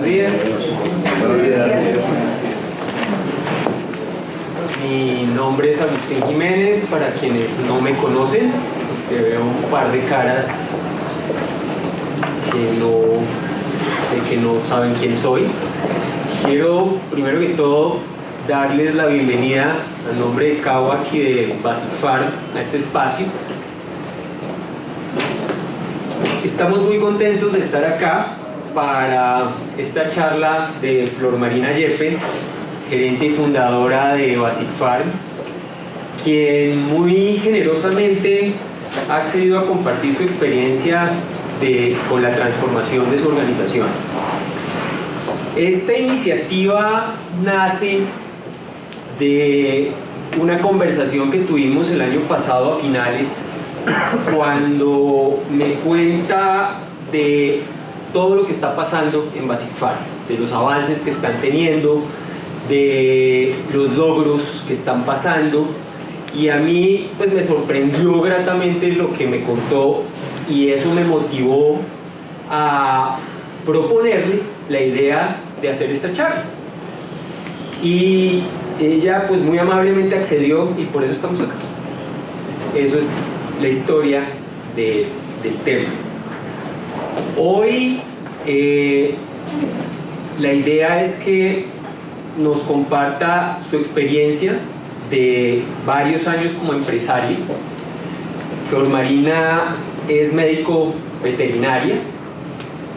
Buenos días. Buenos días. Mi nombre es Agustín Jiménez, para quienes no me conocen, porque veo un par de caras que no saben quién soy. Quiero, primero que todo, darles la bienvenida a nombre de Kawak y de Basic Farm a este espacio. Estamos muy contentos de estar acá para esta charla de Flor Marina Yepes, gerente y fundadora de Basic Farm, quien muy generosamente ha accedido a compartir su experiencia con la transformación de su organización. Esta iniciativa nace de una conversación que tuvimos el año pasado a finales, cuando me cuenta de todo lo que está pasando en Basic Farm, de los avances que están teniendo, de los logros que están pasando, y a mí pues me sorprendió gratamente lo que me contó, y eso me motivó a proponerle la idea de hacer esta charla. Y ella pues muy amablemente accedió, y por eso estamos acá. Eso es la historia del tema. Hoy la idea es que nos comparta su experiencia de varios años como empresaria. Flor Marina es médico veterinaria,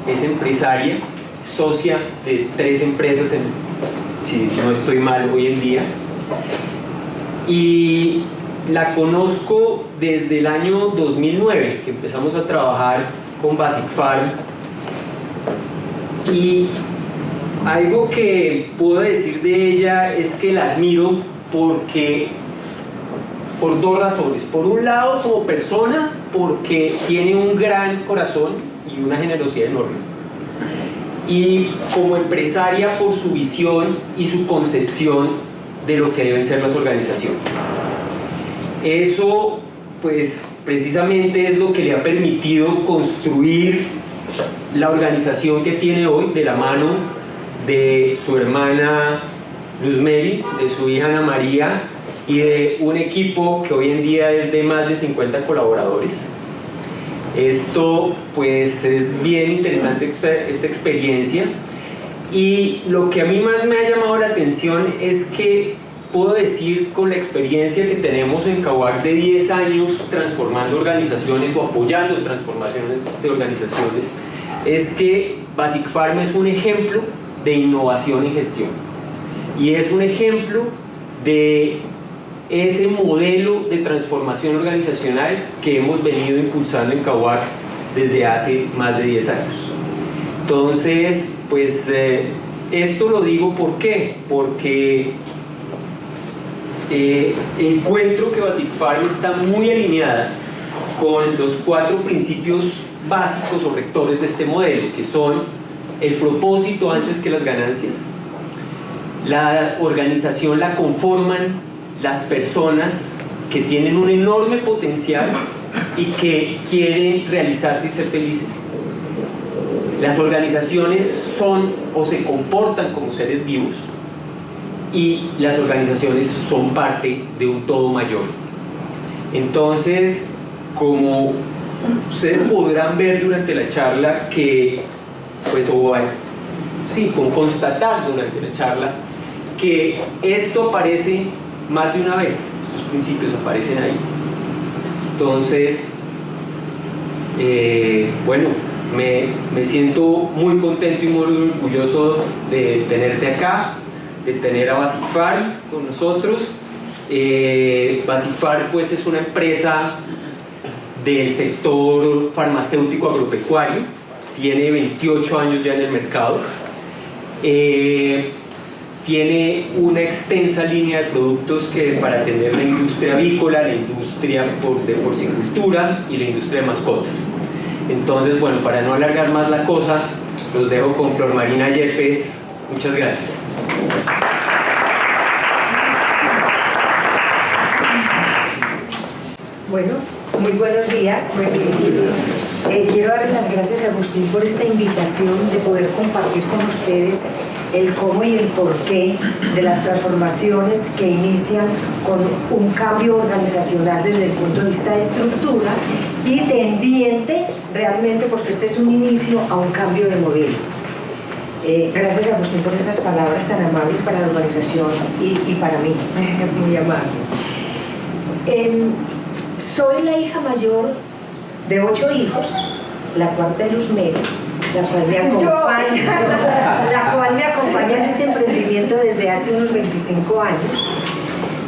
es empresaria, socia de 3 empresas, si no estoy mal, hoy en día. Y la conozco desde el año 2009, que empezamos a trabajar con Basic Farm. Y algo que puedo decir de ella es que la admiro por 2 razones. Por un lado, como persona, porque tiene un gran corazón y una generosidad enorme. Y como empresaria, por su visión y su concepción de lo que deben ser las organizaciones. Eso, pues, precisamente es lo que le ha permitido construir la organización que tiene hoy, de la mano de su hermana Luzmeri, de su hija Ana María, y de un equipo que hoy en día es de más de 50 colaboradores. Esto pues es bien interesante, esta experiencia, y lo que a mí más me ha llamado la atención es que puedo decir, con la experiencia que tenemos en Kawak de 10 años transformando organizaciones o apoyando transformaciones de organizaciones, es que Basic Farm es un ejemplo de innovación en gestión, y es un ejemplo de ese modelo de transformación organizacional que hemos venido impulsando en Kawak desde hace más de 10 años. Entonces, pues esto lo digo ¿por qué? Porque encuentro que Basic Farm está muy alineada con los 4 principios básicos o rectores de este modelo, que son el propósito antes que las ganancias. La organización la conforman las personas que tienen un enorme potencial y que quieren realizarse y ser felices. Las organizaciones son o se comportan como seres vivos, y las organizaciones son parte de un todo mayor. Entonces, como ustedes podrán ver durante la charla, que pues con constatar durante la charla, que esto aparece más de una vez, estos principios aparecen ahí. Entonces, bueno, me siento muy contento y muy orgulloso de tenerte acá, de tener a Basic Farm con nosotros. Basic Farm pues es una empresa del sector farmacéutico agropecuario, tiene 28 años ya en el mercado. Tiene una extensa línea de productos para atender la industria avícola, la industria de porcicultura y la industria de mascotas. Entonces, bueno, para no alargar más la cosa, los dejo con Flor Marina Yepes. Muchas gracias. Bueno, muy buenos días. Quiero darles las gracias a Agustín por esta invitación de poder compartir con ustedes el cómo y el porqué de las transformaciones que inician con un cambio organizacional desde el punto de vista de estructura y tendiente realmente, porque este es un inicio, a un cambio de modelo. Gracias a Agustín por esas palabras tan amables para la organización y para mí, muy amable. Soy la hija mayor de 8 hijos, la cuarta de Luz Meri, la cual me acompaña en este emprendimiento desde hace unos 25 años.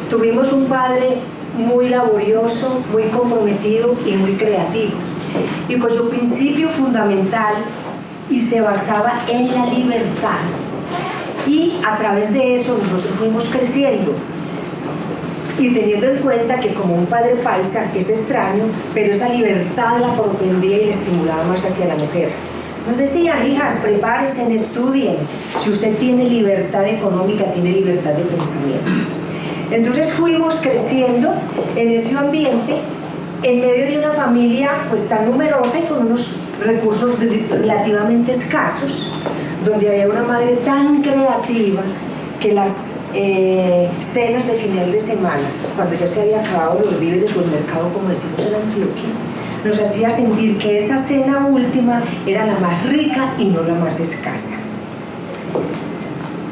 Tuvimos un padre muy laborioso, muy comprometido y muy creativo, y cuyo principio fundamental y se basaba en la libertad. Y a través de eso nosotros fuimos creciendo. Y teniendo en cuenta que como un padre paisa es extraño, pero esa libertad la propendía y la estimulaba más hacia la mujer. Nos decían: hijas, prepárense, estudien. Si usted tiene libertad económica, tiene libertad de pensamiento. Entonces fuimos creciendo en ese ambiente, en medio de una familia pues tan numerosa y con unos recursos relativamente escasos, donde había una madre tan creativa que las cenas de final de semana, cuando ya se había acabado los víveres o el mercado, como decimos en Antioquia, nos hacía sentir que esa cena última era la más rica y no la más escasa.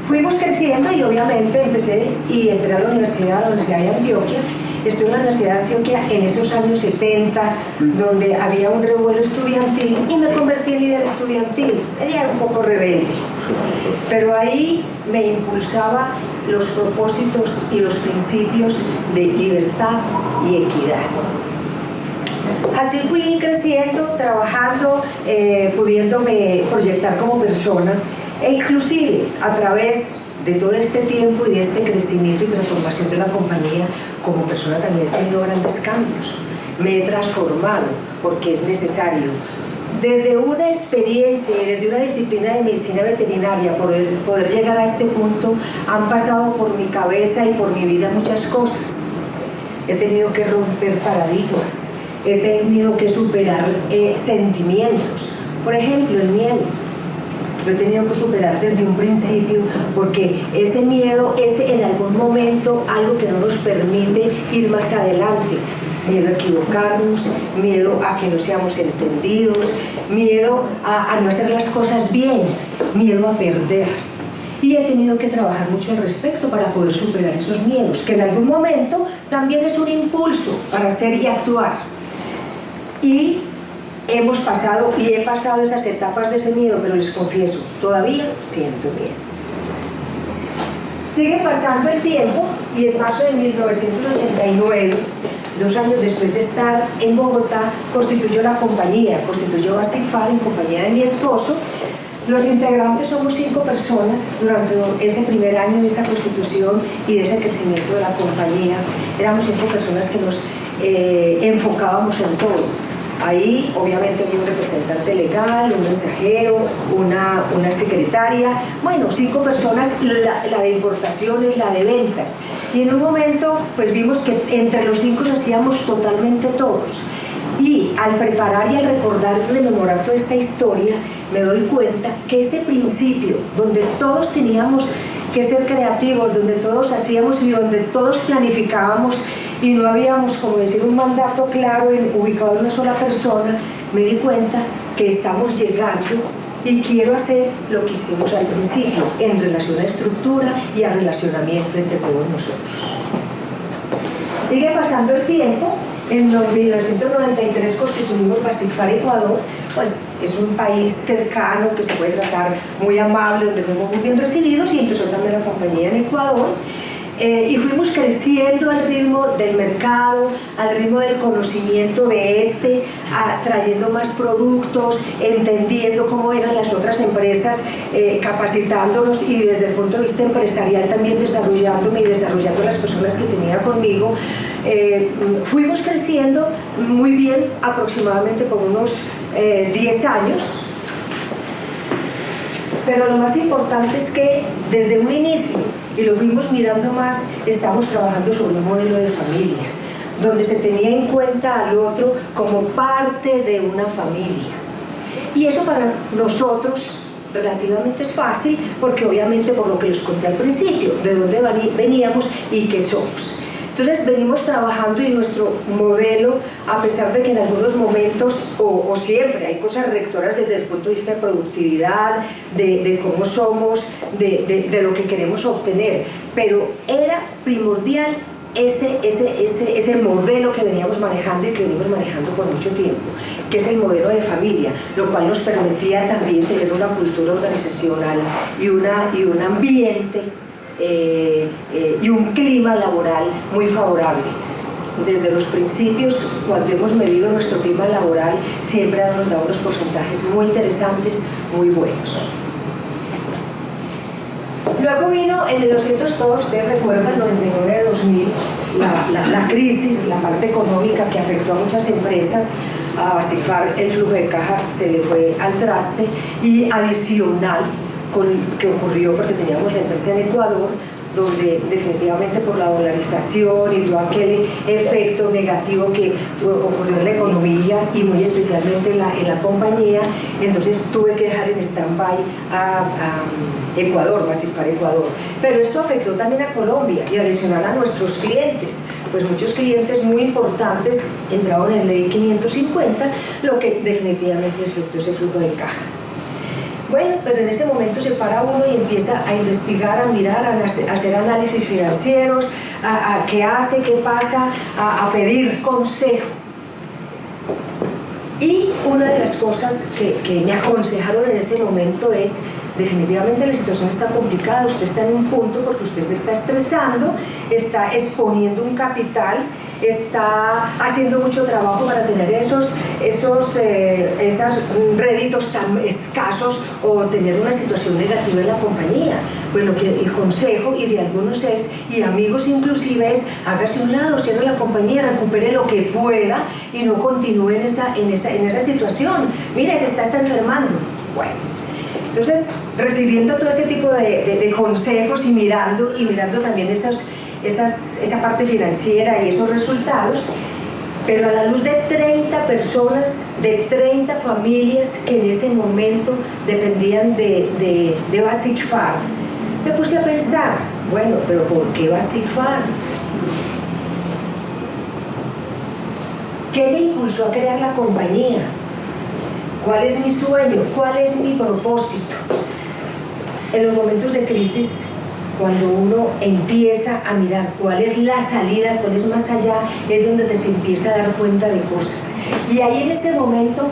Fuimos creciendo y obviamente empecé y entré a la Universidad de Antioquia. Estuve en la Universidad de Antioquia en esos años 70, donde había un revuelo estudiantil, y me convertí en líder estudiantil. Era un poco rebelde, pero ahí me impulsaba los propósitos y los principios de libertad y equidad. Así fui creciendo, trabajando, pudiéndome proyectar como persona, e inclusive a través de todo este tiempo y de este crecimiento y transformación de la compañía, como persona también he tenido grandes cambios. Me he transformado porque es necesario. Desde una experiencia y desde una disciplina de medicina veterinaria, poder llegar a este punto, han pasado por mi cabeza y por mi vida muchas cosas. He tenido que romper paradigmas, he tenido que superar sentimientos. Por ejemplo, el miedo. Lo he tenido que superar desde un principio, porque ese miedo es en algún momento algo que no nos permite ir más adelante. Miedo a equivocarnos, miedo a que no seamos entendidos, miedo a no hacer las cosas bien, miedo a perder. Y he tenido que trabajar mucho al respecto para poder superar esos miedos, que en algún momento también es un impulso para hacer y actuar. Y hemos pasado y he pasado esas etapas de ese miedo, pero les confieso, todavía siento miedo. Sigue pasando el tiempo y en marzo de 1989, 2 años después de estar en Bogotá, constituyó la compañía, constituyó Basic Farm en compañía de mi esposo. Los integrantes somos 5 personas. Durante ese primer año de esa constitución y de ese crecimiento de la compañía, éramos 5 personas que nos enfocábamos en todo. Ahí obviamente había un representante legal, un mensajero, una secretaria, bueno, 5 personas, la de importaciones, la de ventas. Y en un momento pues vimos que entre los 5 hacíamos totalmente todos. Y al preparar y al recordar y rememorar toda esta historia, me doy cuenta que ese principio donde todos teníamos que ser creativos, donde todos hacíamos y donde todos planificábamos, y no habíamos, como decir, un mandato claro ubicado en una sola persona, me di cuenta que estamos llegando y quiero hacer lo que hicimos al principio en relación a estructura y a relacionamiento entre todos nosotros. Sigue pasando el tiempo. En 1993 constituimos Basic Farm Ecuador, pues es un país cercano que se puede tratar muy amable, donde fuimos muy bien recibidos, y empezó también la compañía en Ecuador. Y fuimos creciendo al ritmo del mercado, al ritmo del conocimiento de trayendo más productos, entendiendo cómo eran las otras empresas, capacitándonos, y desde el punto de vista empresarial también desarrollándome y desarrollando las personas que tenía conmigo. Fuimos creciendo muy bien, aproximadamente por unos 10 años. Pero lo más importante es que desde un inicio, y lo fuimos mirando más, estamos trabajando sobre un modelo de familia, donde se tenía en cuenta al otro como parte de una familia. Y eso para nosotros relativamente es fácil, porque obviamente por lo que les conté al principio, de dónde veníamos y qué somos. Entonces venimos trabajando y nuestro modelo, a pesar de que en algunos momentos o siempre hay cosas rectoras desde el punto de vista de productividad, de cómo somos, de lo que queremos obtener, pero era primordial ese modelo que veníamos manejando y que venimos manejando por mucho tiempo, que es el modelo de familia, lo cual nos permitía también tener una cultura organizacional y un ambiente y un clima laboral muy favorable. Desde los principios, cuando hemos medido nuestro clima laboral, siempre nos dado unos porcentajes muy interesantes, muy buenos. Luego vino en el 202, ustedes recuerdan, el 99-2000, la crisis, la parte económica que afectó a muchas empresas. A Basifar el flujo de caja se le fue al traste, y adicional con que ocurrió porque teníamos la empresa en Ecuador, donde definitivamente por la dolarización y todo aquel efecto negativo que ocurrió en la economía y muy especialmente en la compañía, entonces tuve que dejar en stand-by a Ecuador, Basifar Ecuador. Pero esto afectó también a Colombia y adicional a nuestros clientes, pues muchos clientes muy importantes entraron en ley 550, lo que definitivamente afectó ese flujo de caja. Bueno, pero en ese momento se para uno y empieza a investigar, a mirar, a hacer análisis financieros, a qué hace, qué pasa, a pedir consejo. Y una de las cosas que me aconsejaron en ese momento es: definitivamente la situación está complicada, usted está en un punto porque usted se está estresando, está exponiendo un capital, está haciendo mucho trabajo para tener esos réditos tan escasos o tener una situación negativa en la compañía. Pues lo que el consejo, y de algunos es, y amigos inclusive, es: hágase un lado, cierre la compañía, recupere lo que pueda y no continúe en esa situación. Mire, se está enfermando. Bueno, entonces, recibiendo todo ese tipo de consejos y mirando también esa parte financiera y esos resultados, pero a la luz de 30 personas, de 30 familias que en ese momento dependían de Basifar, me puse a pensar, bueno, pero ¿por qué Basifar? ¿Qué me impulsó a crear la compañía? ¿Cuál es mi sueño? ¿Cuál es mi propósito? En los momentos de crisis, cuando uno empieza a mirar cuál es la salida, cuál es más allá, es donde se empieza a dar cuenta de cosas. Y ahí en este momento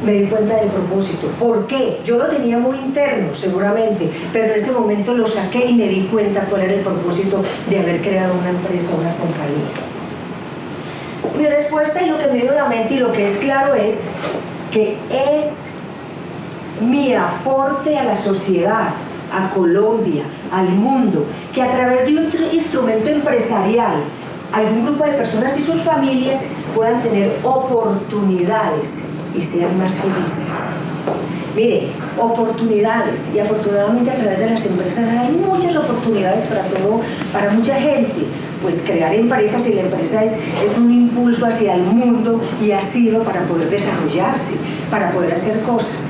me di cuenta del propósito. ¿Por qué? Yo lo tenía muy interno, seguramente, pero en ese momento lo saqué y me di cuenta cuál era el propósito de haber creado una empresa, una compañía. Mi respuesta y lo que me vino a la mente y lo que es claro es que es mi aporte a la sociedad, a Colombia, al mundo, que a través de un instrumento empresarial, algún grupo de personas y sus familias puedan tener oportunidades y sean más felices. Mire, oportunidades, y afortunadamente a través de las empresas hay muchas oportunidades para mucha gente. Pues crear empresas, y la empresa es un impulso hacia el mundo y ha sido para poder desarrollarse, para poder hacer cosas.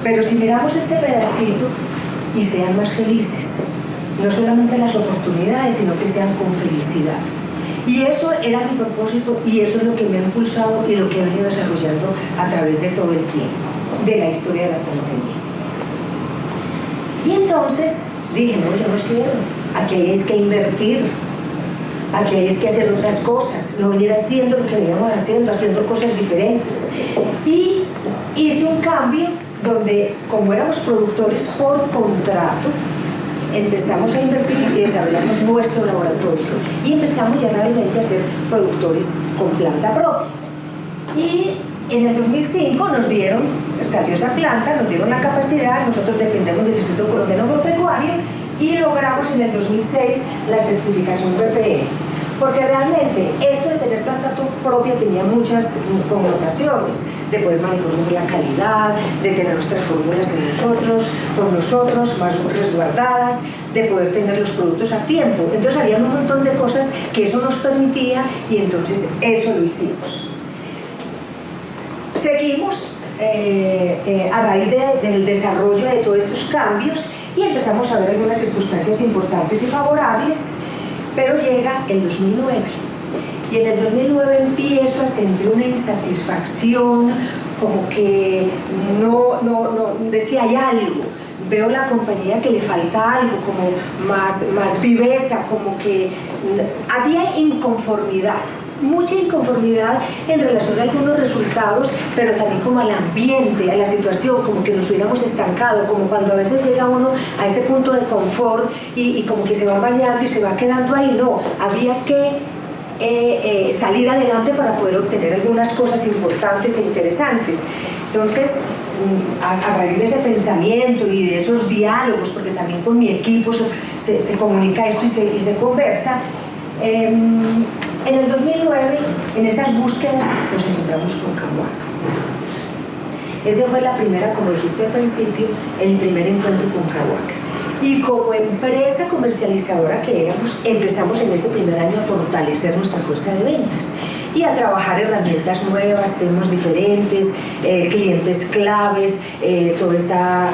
Pero si miramos este pedacito, y sean más felices, no solamente las oportunidades, sino que sean con felicidad. Y eso era mi propósito, y eso es lo que me ha impulsado y lo que he venido desarrollando a través de todo el tiempo, de la historia de la compañía. Y entonces dije, no, yo no quiero, aquí hay que invertir, aquí hay que hacer otras cosas, no venir haciendo lo que veníamos haciendo cosas diferentes. Y hice un cambio donde, como éramos productores por contrato, empezamos a invertir y desarrollamos nuestro laboratorio y empezamos ya realmente a ser productores con planta propia. Y en el 2005 salió esa planta, nos dieron la capacidad, nosotros dependemos del Instituto Colombiano Agropecuario, y logramos en el 2006 la certificación BPE. Porque realmente esto de tener planta propia tenía muchas connotaciones, de poder manejar la calidad, de tener nuestras fórmulas con nosotros, más resguardadas, de poder tener los productos a tiempo. Entonces había un montón de cosas que eso nos permitía y entonces eso lo hicimos. Seguimos a raíz del desarrollo de todos estos cambios y empezamos a ver algunas circunstancias importantes y favorables, pero llega el 2009 y en el 2009 empiezo a sentir una insatisfacción, como que no decía hay algo, veo la compañía que le falta algo, como más viveza, como que había inconformidad, mucha inconformidad en relación a algunos resultados, pero también como al ambiente, a la situación, como que nos hubiéramos estancado, como cuando a veces llega uno a ese punto de confort y como que se va bañando y se va quedando ahí. No, había que salir adelante para poder obtener algunas cosas importantes e interesantes. Entonces, a raíz de ese pensamiento y de esos diálogos, porque también con mi equipo se comunica esto y se conversa, en el 2009, en esas búsquedas, nos encontramos con Kawak. Esa fue la primera, como dijiste al principio, el primer encuentro con Kawak. Y como empresa comercializadora que éramos, empezamos en ese primer año a fortalecer nuestra fuerza de ventas y a trabajar herramientas nuevas, temas diferentes, clientes claves, todas esas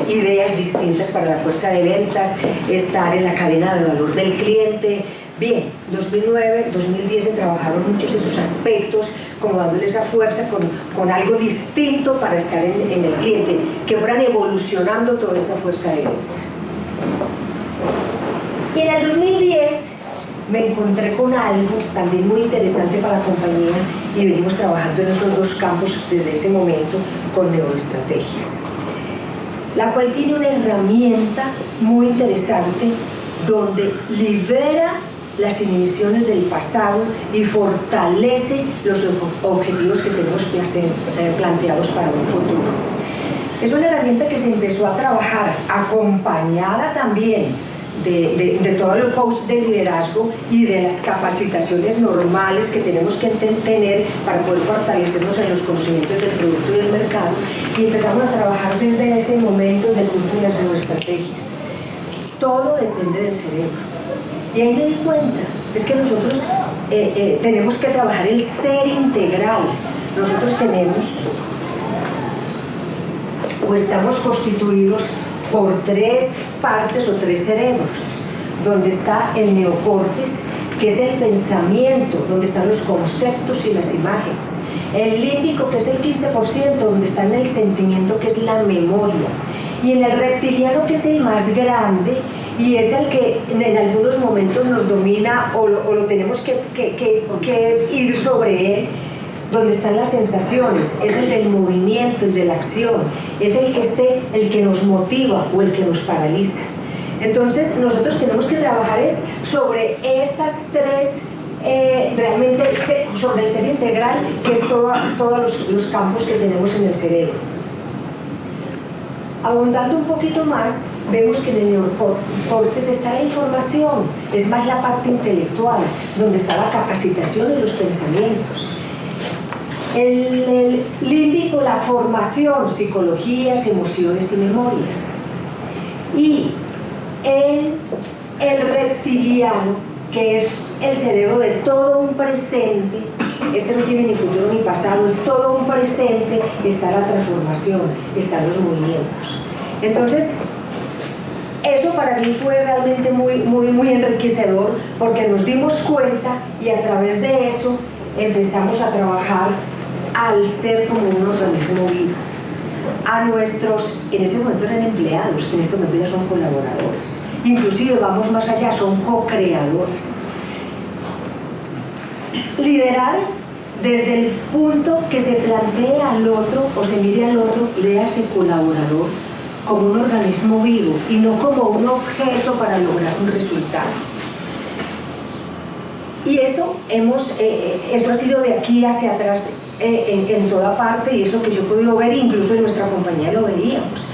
ideas distintas para la fuerza de ventas, estar en la cadena de valor del cliente. Bien, 2009, 2010 se trabajaron muchos esos aspectos, como dándole esa fuerza con algo distinto para estar en el cliente, que fueran evolucionando toda esa fuerza de ventas. Y en el 2010 me encontré con algo también muy interesante para la compañía y venimos trabajando en esos dos campos desde ese momento con neuroestrategias, la cual tiene una herramienta muy interesante donde libera las inhibiciones del pasado y fortalece los objetivos que tenemos planteados para un futuro. Es una herramienta que se empezó a trabajar acompañada también de todo el coach de liderazgo y de las capacitaciones normales que tenemos que tener para poder fortalecernos en los conocimientos del producto y del mercado, y empezamos a trabajar desde ese momento del punto de las neuroestrategias. Todo depende del cerebro. Y ahí me di cuenta, es que nosotros tenemos que trabajar el ser integral. Nosotros tenemos o estamos constituidos por tres partes o tres cerebros, donde está el neocórtex, que es el pensamiento, donde están los conceptos y las imágenes, el límbico, que es el 15%, donde está en el sentimiento, que es la memoria, y en el reptiliano, que es el más grande y es el que en algunos momentos nos domina o lo tenemos que ir sobre él, donde están las sensaciones, es el del movimiento, el de la acción, es el que nos motiva o el que nos paraliza. Entonces nosotros tenemos que trabajar sobre estas tres, realmente sobre el ser integral, que es todos los campos que tenemos en el cerebro. Abundando un poquito más, vemos que en el neocórtex está la información, es más la parte intelectual, donde está la capacitación y los pensamientos. El límbico, la formación, psicologías, emociones y memorias. Y el reptiliano, que es el cerebro de todo un presente, este no tiene ni futuro ni pasado, es todo un presente, está la transformación, están los movimientos. Entonces, eso para mí fue realmente muy enriquecedor, porque nos dimos cuenta y a través de eso empezamos a trabajar al ser como un organismo vivo. A nuestros, en ese momento eran empleados, que en este momento ya son colaboradores. Inclusive vamos más allá, son co-creadores. Liderar desde el punto que se plantee al otro o se mire al otro, léase colaborador, como un organismo vivo y no como un objeto para lograr un resultado. Y eso ha sido de aquí hacia atrás en toda parte, y es lo que yo he podido ver, incluso en nuestra compañía lo veíamos.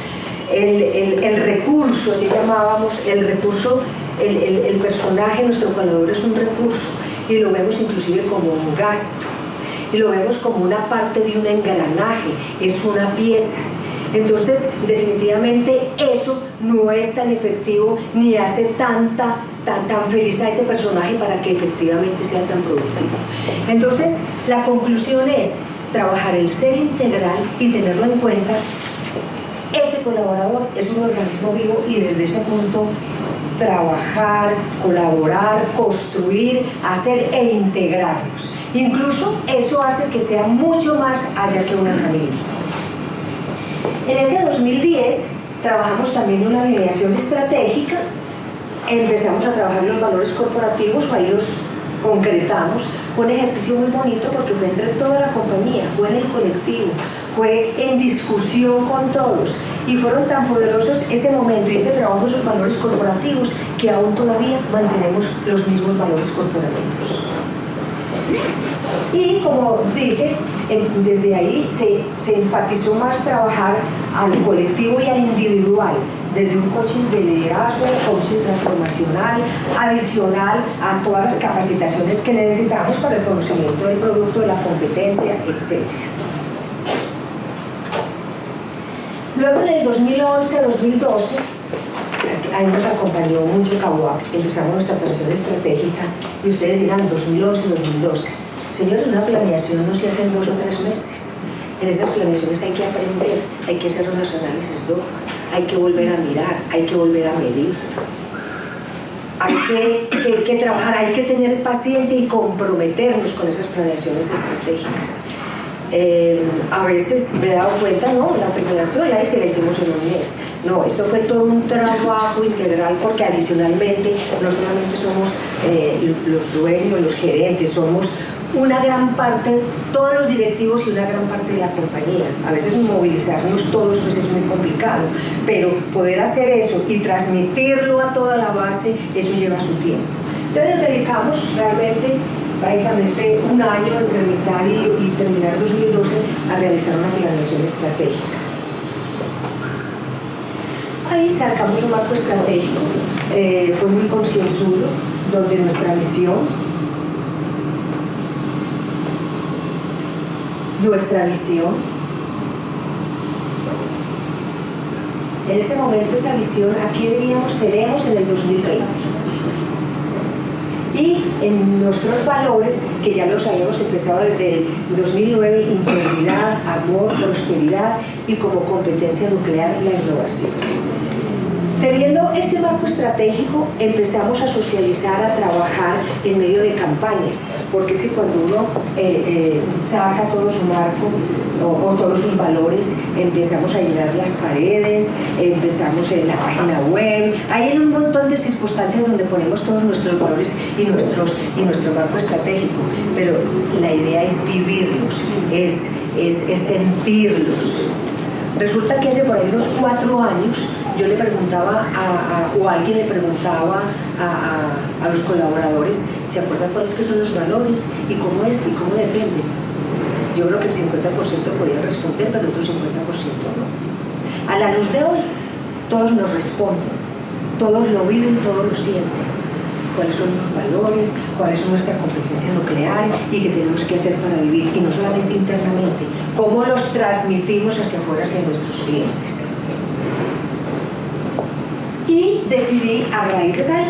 El recurso, así llamábamos, el recurso, el personaje, nuestro colaborador es un recurso, y lo vemos inclusive como un gasto, y lo vemos como una parte de un engranaje, es una pieza. Entonces, definitivamente eso no es tan efectivo ni hace tan feliz a ese personaje para que efectivamente sea tan productivo. Entonces, la conclusión es trabajar el ser integral y tenerlo en cuenta. Ese colaborador es un organismo vivo y desde ese punto trabajar, colaborar, construir, hacer e integrarnos. Incluso eso hace que sea mucho más allá que una familia. En ese 2010 trabajamos también una alineación estratégica, empezamos a trabajar los valores corporativos, o ahí los concretamos. Fue un ejercicio muy bonito porque fue entre toda la compañía, fue en el colectivo, fue en discusión con todos y fueron tan poderosos ese momento y ese trabajo de esos valores corporativos que aún todavía mantenemos los mismos valores corporativos. Y como dije, desde ahí se enfatizó más trabajar al colectivo y al individual, desde un coaching de liderazgo, coaching transformacional, adicional a todas las capacitaciones que necesitamos para el conocimiento del producto, de la competencia, etc. Luego del 2011-2012, ahí nos acompañó mucho Caguá, empezamos nuestra planeación estratégica y ustedes dirán 2011-2012. Señores, una planeación no se hace en 2 o 3 meses. En esas planeaciones hay que aprender, hay que hacer unos análisis de OFA, hay que volver a mirar, hay que volver a medir. Hay que trabajar, hay que tener paciencia y comprometernos con esas planeaciones estratégicas. A veces me he dado cuenta, no, la planeación la hicimos en un mes. No, esto fue todo un trabajo integral porque adicionalmente no solamente somos los dueños, los gerentes, somos una gran parte, todos los directivos y una gran parte de la compañía. A veces movilizarnos todos pues es muy complicado, pero poder hacer eso y transmitirlo a toda la base, eso lleva su tiempo. Entonces nos dedicamos realmente prácticamente un año entre mitad y terminar 2012 a realizar una planeación estratégica. Ahí sacamos un marco estratégico, fue muy concienzudo, donde nuestra visión en ese momento esa visión, aquí diríamos seremos en el 2020, y en nuestros valores que ya los habíamos empezado desde el 2009, integridad, amor, prosperidad y como competencia nuclear la innovación. Teniendo este marco estratégico, empezamos a socializar, a trabajar en medio de campañas, porque es que cuando uno saca todo su marco o todos sus valores, empezamos a llenar las paredes, empezamos en la página web, hay un montón de circunstancias donde ponemos todos nuestros valores y nuestro marco estratégico, pero la idea es vivirlos, es sentirlos. Resulta que hace por ahí unos 4 años yo le preguntaba o alguien le preguntaba a los colaboradores, ¿se acuerdan cuáles que son los valores y cómo es y cómo dependen? Yo creo que el 50% podía responder, pero el otro 50% no. A la luz de hoy, todos nos responden, todos lo viven, todos lo sienten. Cuáles son los valores, cuál es nuestra competencia nuclear y qué tenemos que hacer para vivir, y no solamente internamente, cómo los transmitimos hacia afuera, hacia nuestros clientes. Y decidí, a raíz de esa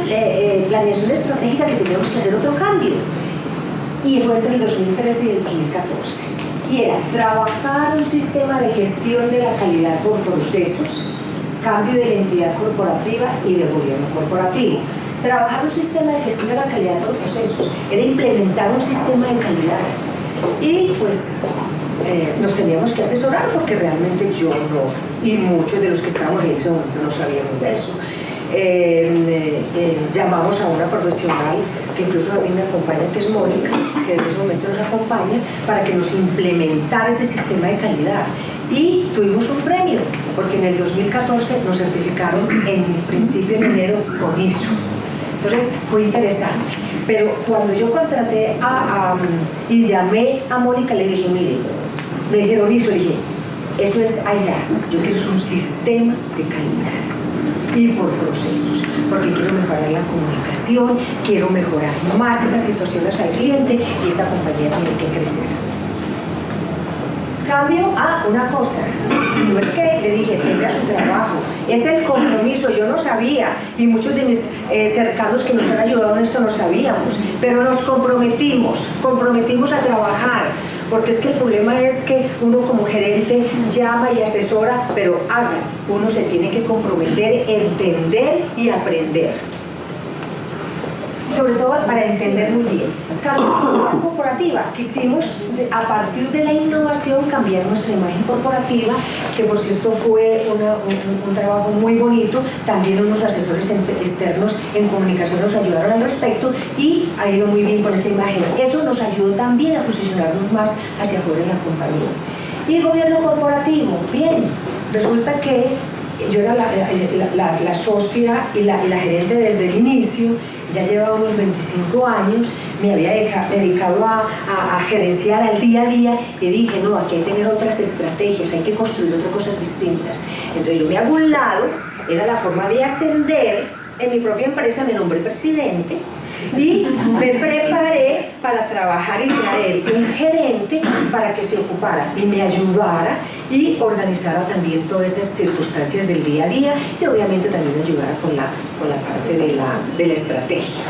planeación estratégica, que teníamos que hacer otro cambio, y fue entre el 2013 y el 2014, y era trabajar un sistema de gestión de la calidad por procesos, cambio de la entidad corporativa y de gobierno corporativo. Trabajar un sistema de gestión de la calidad por procesos era implementar un sistema de calidad, y pues nos teníamos que asesorar porque realmente yo no, y muchos de los que estábamos en ese momento no sabíamos de eso. Llamamos a una profesional que incluso a mí me acompaña, que es Mónica, que en ese momento nos acompaña, para que nos implementara ese sistema de calidad, y tuvimos un premio porque en el 2014 nos certificaron en principio en enero con ISO. Entonces fue interesante, pero cuando yo contraté y llamé a Mónica, le dije, mire, me dijeron ISO, le dije, esto es allá, yo quiero un sistema de calidad y por procesos, porque quiero mejorar la comunicación, quiero mejorar más esas situaciones al cliente y esta compañía tiene que crecer. Cambio a una cosa, no es que le dije, venga a su trabajo, es el compromiso. Yo no sabía, y muchos de mis cercanos que nos han ayudado en esto no sabíamos, pero nos comprometimos a trabajar, porque es que el problema es que uno como gerente llama y asesora, pero haga, uno se tiene que comprometer, entender y aprender. Sobre todo para entender muy bien. Cambio corporativa. Quisimos, a partir de la innovación, cambiar nuestra imagen corporativa, que por cierto fue un trabajo muy bonito. También unos asesores externos en comunicación nos ayudaron al respecto y ha ido muy bien con esa imagen. Eso nos ayudó también a posicionarnos más hacia afuera en la compañía. Y el gobierno corporativo, bien, resulta que yo era la socia y la gerente desde el inicio. Ya llevaba unos 25 años, me había dedicado a gerenciar al día a día y dije, no, aquí hay que tener otras estrategias, hay que construir otras cosas distintas. Entonces yo me hago un lado, era la forma de ascender, en mi propia empresa me nombré presidente y me preparé para trabajar y traer un gerente para que se ocupara y me ayudara y organizara también todas esas circunstancias del día a día y obviamente también me ayudara con la parte de la estrategia.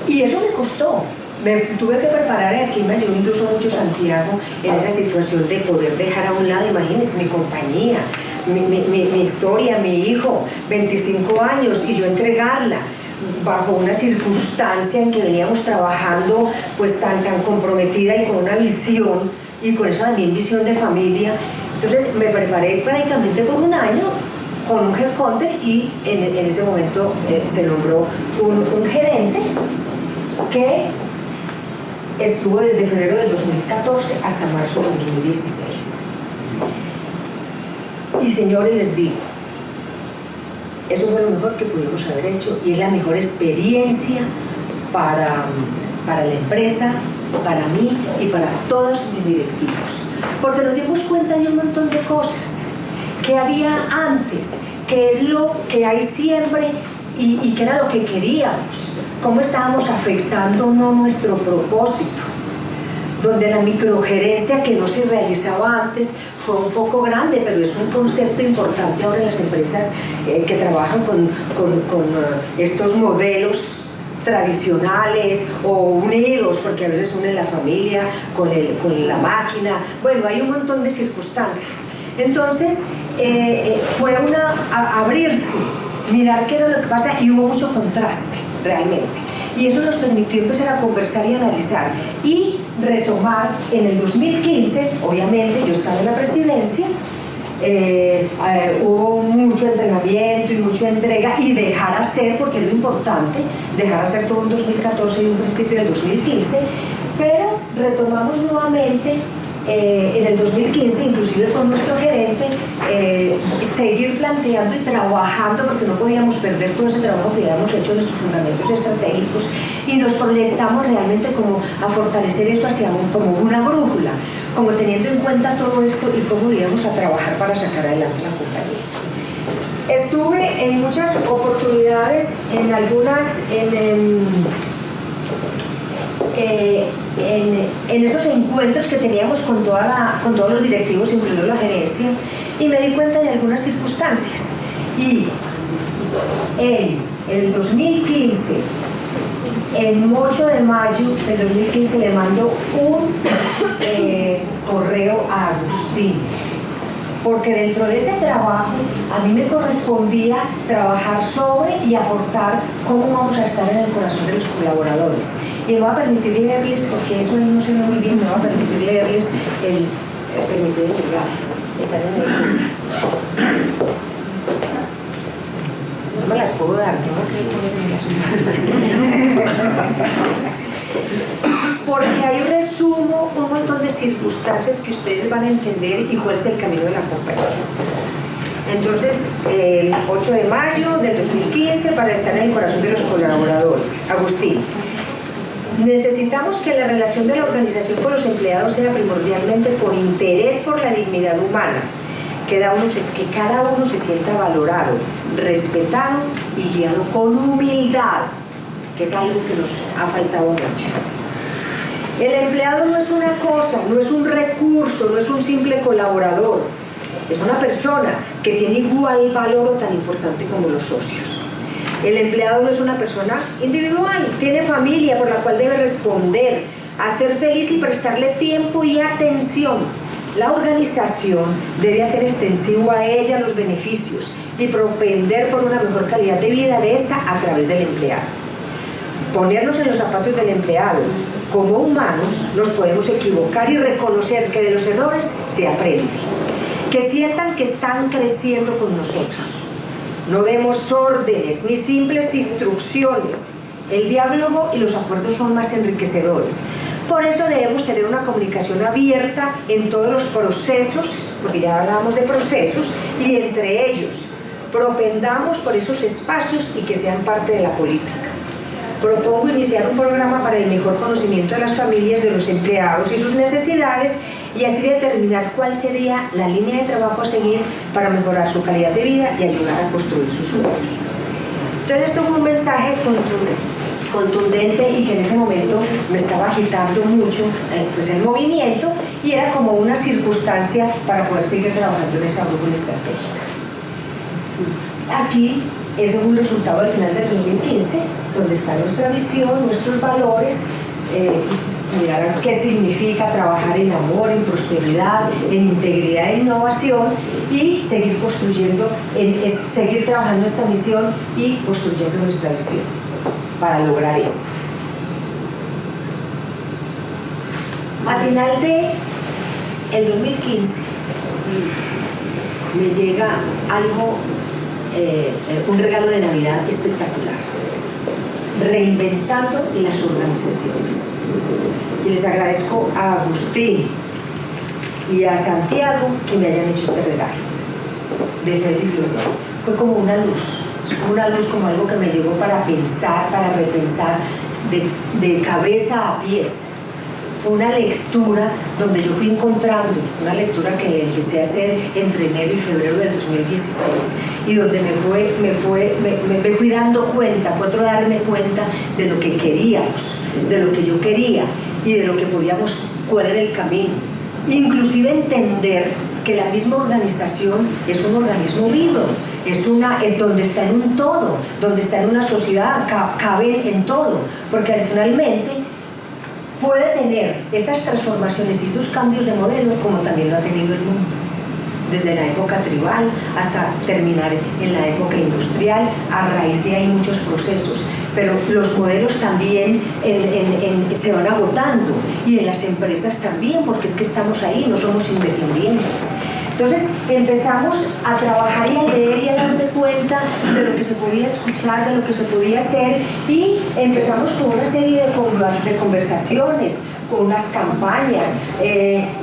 Y eso me costó. Me tuve que preparar, aquí me ayudó incluso mucho Santiago en esa situación de poder dejar a un lado, imagínense, mi compañía, mi historia, mi hijo, 25 años y yo entregarla bajo una circunstancia en que veníamos trabajando pues tan esa y con una visión y con esa también visión de familia. Entonces me preparé prácticamente por un año con un headhunter y en ese momento se nombró un gerente que estuvo desde febrero del 2014 hasta marzo del 2016. Y señores, les digo, eso fue lo mejor que pudimos haber hecho y es la mejor experiencia para la empresa, para mí y para todos mis directivos. Porque nos dimos cuenta de un montón de cosas que había antes, que es lo que hay siempre y que era lo que queríamos, cómo estábamos afectando no nuestro propósito, donde la microgerencia que no se realizaba antes fue un foco grande, pero es un concepto importante ahora en las empresas que trabajan con estos modelos tradicionales o unidos, porque a veces unen la familia con la máquina. Bueno, hay un montón de circunstancias. Entonces, fue abrirse, mirar qué era lo que pasa y hubo mucho contraste, realmente. Y eso nos permitió empezar a conversar y analizar y retomar en el 2015, obviamente yo estaba en la presidencia, hubo mucho entrenamiento y mucha entrega y dejar hacer, porque es lo importante, dejar hacer todo en 2014 y un principio del 2015, pero retomamos nuevamente en el 2015, inclusive con nuestro gerente, seguir planteando y trabajando, porque no podíamos perder todo ese trabajo que habíamos hecho en nuestros fundamentos estratégicos, y nos proyectamos realmente como a fortalecer eso hacia como una brújula, como teniendo en cuenta todo esto y cómo íbamos a trabajar para sacar adelante la compañía. Estuve en muchas oportunidades, en algunas, en esos encuentros que teníamos con todos los directivos, incluido la gerencia, y me di cuenta de algunas circunstancias. Y en el 2015, el 8 de mayo del 2015, le mando un correo a Agustín, porque dentro de ese trabajo a mí me correspondía trabajar sobre y aportar cómo vamos a estar en el corazón de los colaboradores. Y me va a permitir leerles, porque eso no se ve muy bien, me va a permitir leerles permitir leerles, están en el... No me las puedo dar, tengo que ponerlas. Porque ahí resumo un montón de circunstancias que ustedes van a entender y cuál es el camino de la compañía. Entonces, el 8 de mayo del 2015, para estar en el corazón de los colaboradores. Agustín, necesitamos que la relación de la organización con los empleados sea primordialmente por interés por la dignidad humana, que cada uno se sienta valorado, respetado y guiado con humildad, que es algo que nos ha faltado mucho. El empleado no es una cosa, no es un recurso, no es un simple colaborador. Es una persona que tiene igual valor o tan importante como los socios. El empleado no es una persona individual, tiene familia por la cual debe responder, hacer feliz y prestarle tiempo y atención. La organización debe hacer extensivo a ella los beneficios y propender por una mejor calidad de vida de esta a través del empleado. Ponernos en los zapatos del empleado. Como humanos nos podemos equivocar y reconocer que de los errores se aprende. Que sientan que están creciendo con nosotros. No demos órdenes ni simples instrucciones. El diálogo y los acuerdos son más enriquecedores. Por eso debemos tener una comunicación abierta en todos los procesos, porque ya hablábamos de procesos, y entre ellos propendamos por esos espacios y que sean parte de la política. Propongo iniciar un programa para el mejor conocimiento de las familias, de los empleados y sus necesidades, y así determinar cuál sería la línea de trabajo a seguir para mejorar su calidad de vida y ayudar a construir sus sueños. Entonces esto fue un mensaje contundente y que en ese momento me estaba agitando mucho pues el movimiento, y era como una circunstancia para poder seguir trabajando en esa brújula estratégica. Aquí ese es un resultado del final del 2015, donde está nuestra visión, nuestros valores, mirar qué significa trabajar en amor, en prosperidad, en integridad e innovación, y seguir construyendo, seguir trabajando esta misión y construyendo nuestra visión para lograr esto. A final de el 2015 me llega algo, un regalo de Navidad espectacular, reinventando las organizaciones. Y les agradezco a Agustín y a Santiago que me hayan hecho este regalo de Félix López. Fue como una luz, es como una luz, como algo que me llegó para pensar, para repensar de cabeza a pies. Fue una lectura donde yo fui encontrando, una lectura que empecé a hacer entre enero y febrero del 2016, y donde me fui dando cuenta, puedo darme cuenta de lo que queríamos, de lo que yo quería y de lo que podíamos, cuál era el camino. Inclusive entender que la misma organización es un organismo vivo, es donde está en un todo, donde está en una sociedad, cabe en todo, porque adicionalmente puede tener esas transformaciones y esos cambios de modelo como también lo ha tenido el mundo, desde la época tribal hasta terminar en la época industrial. A raíz de ahí muchos procesos, pero los modelos también se van agotando, y en las empresas también, porque es que estamos ahí, no somos independientes. Entonces empezamos a trabajar y a leer y a darme cuenta de lo que se podía escuchar, de lo que se podía hacer, y empezamos con una serie de conversaciones, con unas campañas,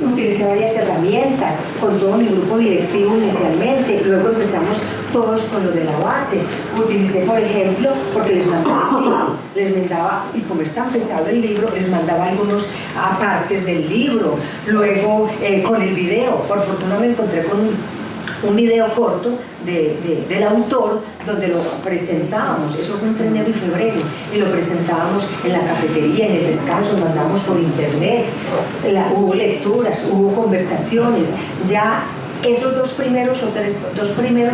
utilicé varias herramientas con todo mi grupo directivo inicialmente, luego empezamos todos con lo de la base. Utilicé, por ejemplo, porque les mandaba, y como está empezado el libro, les mandaba algunos apartes del libro, luego con el video. Por fortuna me encontré con un video corto del autor donde lo presentábamos. Eso fue entre enero y febrero, y lo presentábamos en la cafetería, en el descanso, lo mandamos por internet, hubo lecturas, hubo conversaciones. Ya esos dos primeros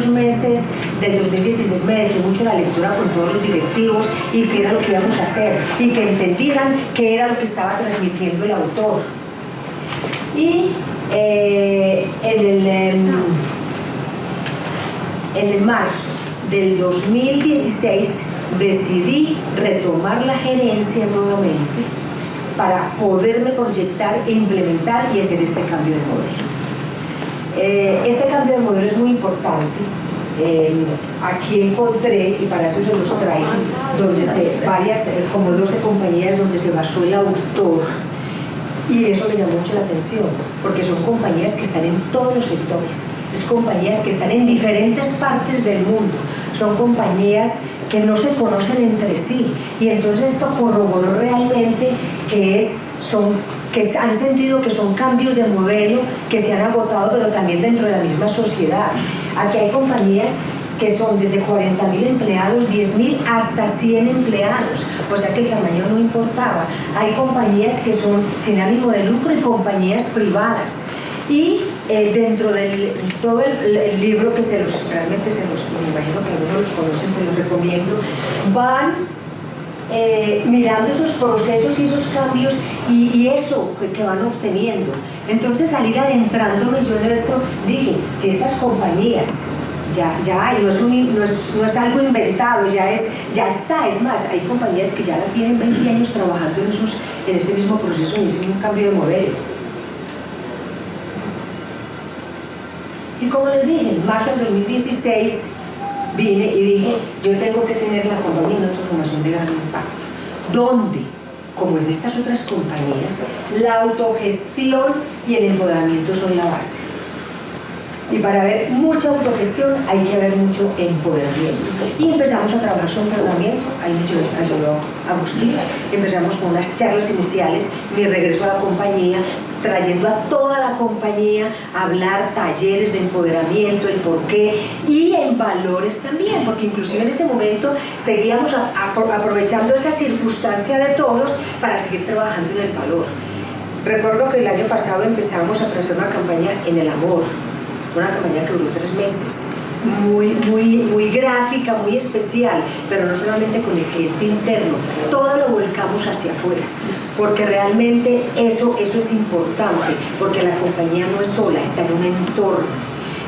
meses del 2016 me dediqué mucho a la lectura con todos los directivos, y qué era lo que íbamos a hacer, y que entendieran qué era lo que estaba transmitiendo el autor. Y en marzo del 2016 decidí retomar la gerencia nuevamente para poderme proyectar e implementar y hacer este cambio de modelo. Este cambio de modelo es muy importante. Aquí encontré, y para eso se los traigo, donde como 12 compañías donde se basó el autor, y eso me llamó mucho la atención, porque son compañías que están en todos los sectores, es compañías que están en diferentes partes del mundo, son compañías que no se conocen entre sí, y entonces esto corroboró realmente que han sentido que son cambios de modelo que se han agotado, pero también dentro de la misma sociedad. Aquí hay compañías que son desde 40.000 empleados, 10.000 hasta 100 empleados, o sea que el tamaño no importaba. Hay compañías que son sin ánimo de lucro y compañías privadas. Y dentro de todo el libro, que realmente me imagino que algunos los conocen, se los recomiendo, van mirando esos procesos y esos cambios y eso que van obteniendo. Entonces, al ir adentrándome yo en esto, dije, si estas compañías ya hay, no es algo inventado, ya está. Es más, hay compañías que ya la tienen 20 años trabajando en ese mismo proceso, en ese mismo cambio de modelo. Y como les dije, en marzo del 2016 vine y dije, yo tengo que tener la compañía en una transformación de gran impacto, donde, como en estas otras compañías, la autogestión y el empoderamiento son la base. Y para haber mucha autogestión hay que haber mucho empoderamiento. Y empezamos a trabajar sobre empoderamiento, ahí me ayudó Agustín. Empezamos con unas charlas iniciales, mi regreso a la compañía, trayendo a toda la compañía a hablar talleres de empoderamiento, el porqué y en valores también, porque inclusive en ese momento seguíamos aprovechando esa circunstancia de todos para seguir trabajando en el valor. Recuerdo que el año pasado empezamos a hacer una campaña en el amor, una campaña que duró 3 meses, muy gráfica, muy especial, pero no solamente con el cliente interno, todo lo volcamos hacia afuera, porque realmente eso es importante, porque la compañía no es sola, está en un entorno,